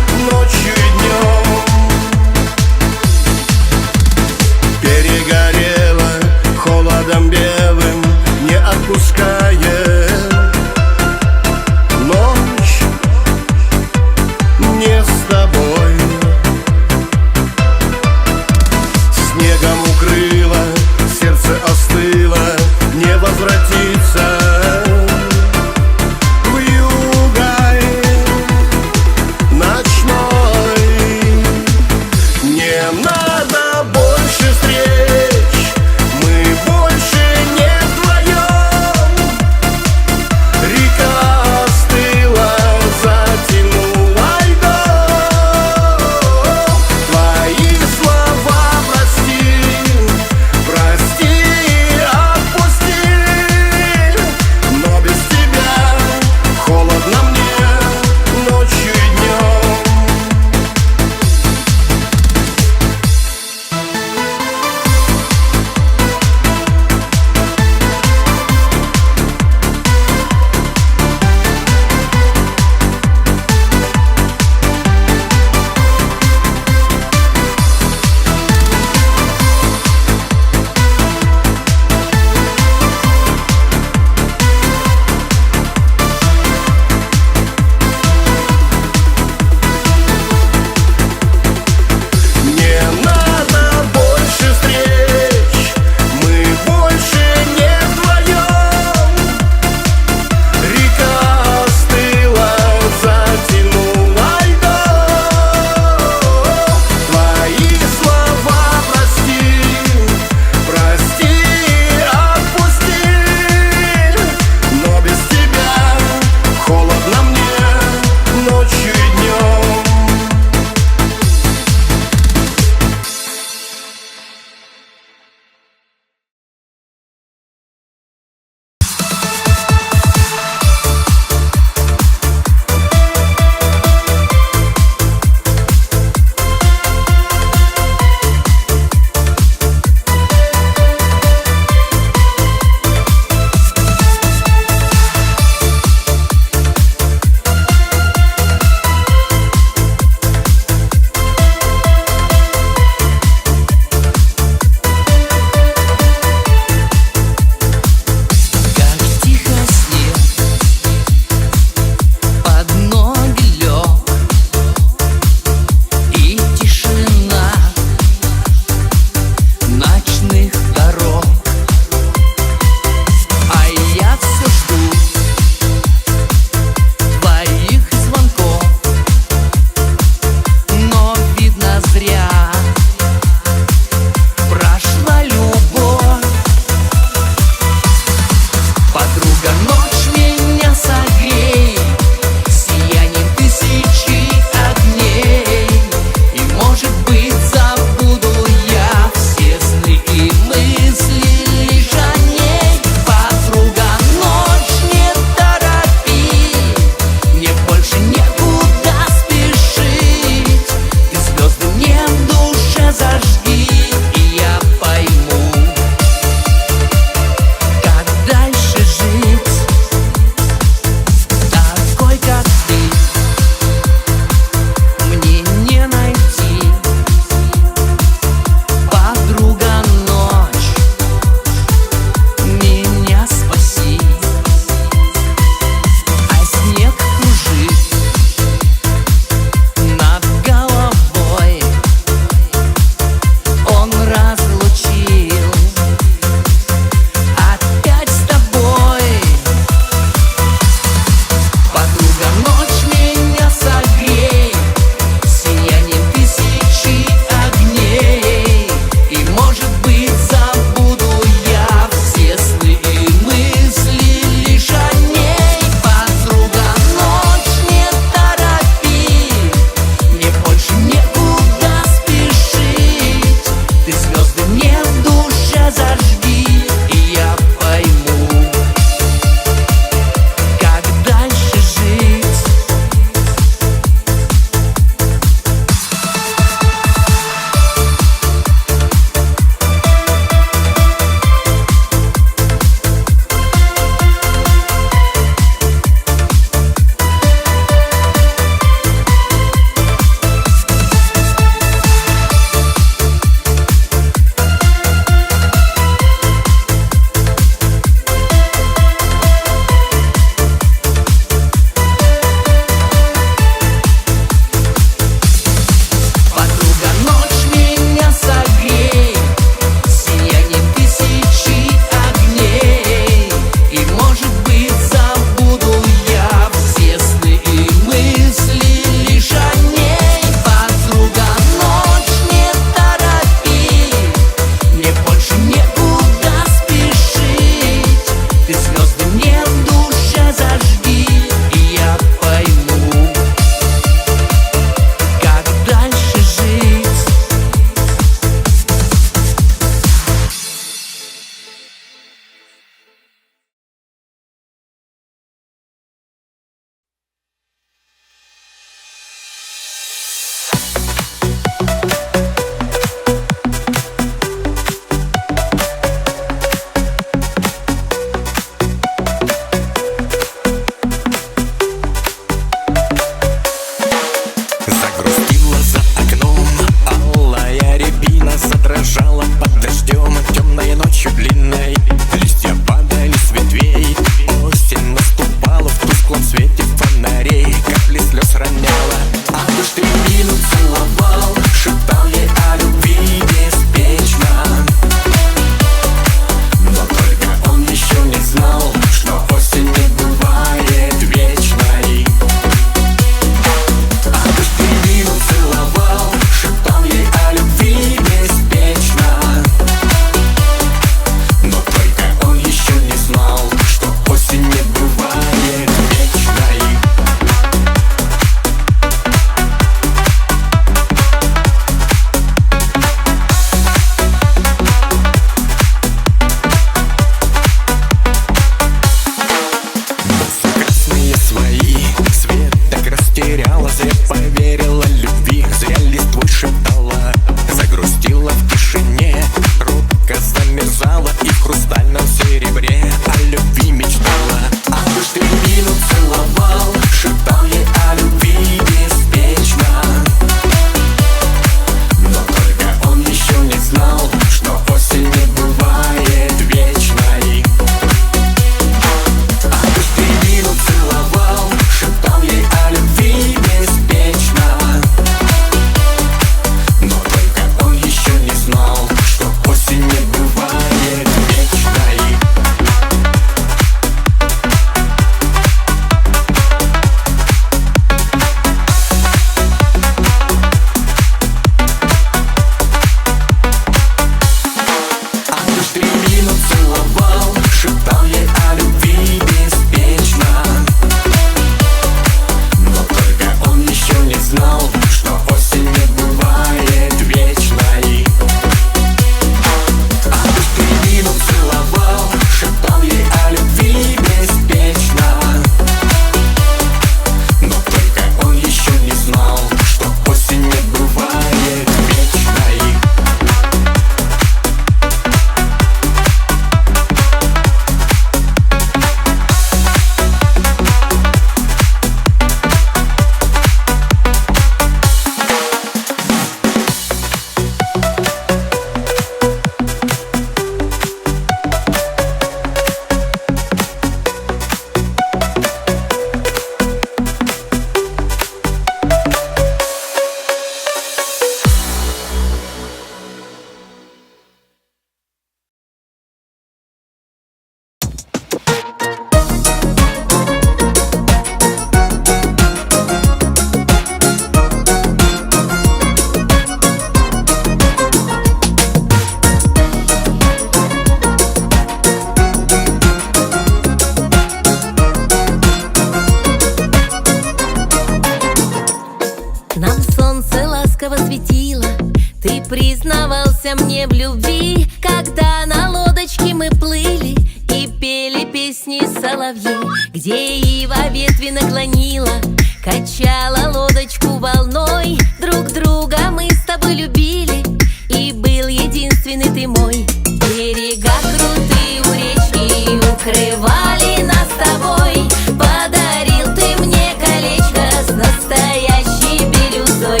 мне в любви, когда на лодочке мы плыли и пели песни соловьи, где ива ветви наклонила, качала лодочку волной. Друг друга мы с тобой любили, и был единственный ты мой. Берега крутые у речки укрывали нас с тобой. Подарил ты мне колечко с настоящей бирюзой.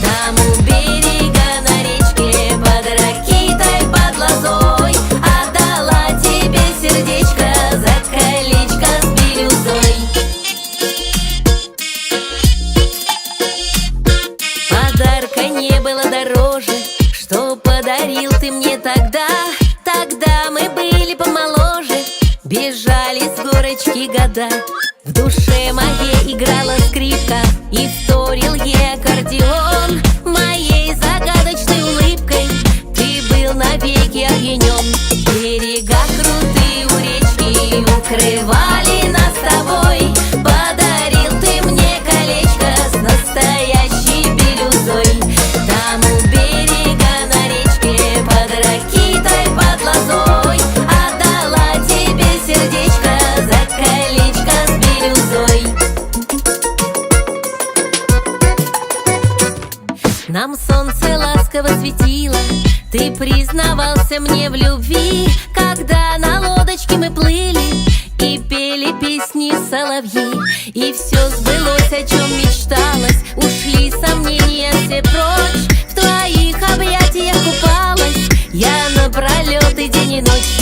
Там у берега на речке под ракитой, под лозой отдала тебе сердечко за колечко с бирюзой. Подарка не было дороже, что подарил ты мне тогда. Тогда мы были помоложе, бежали с горочки года. В душе моей играла скрипка и вторил ей аккордеон. Моей загадочной улыбкой ты был навеки опьянен. Берега крутые у речки укрывали нас с тобой. Подарил ты мне колечко с настоящей бирюзой. Там у берега на речке под ракитой, под лозой отдала тебе сердечко за колечко с бирюзой. Нам солнце ласково светило, ты признавался мне в любви, когда на лодочке мы плыли и пели песни соловьи. И все сбылось, о чем мечталось, ушли сомнения все прочь. В твоих объятиях купалась я напролет и день и ночь.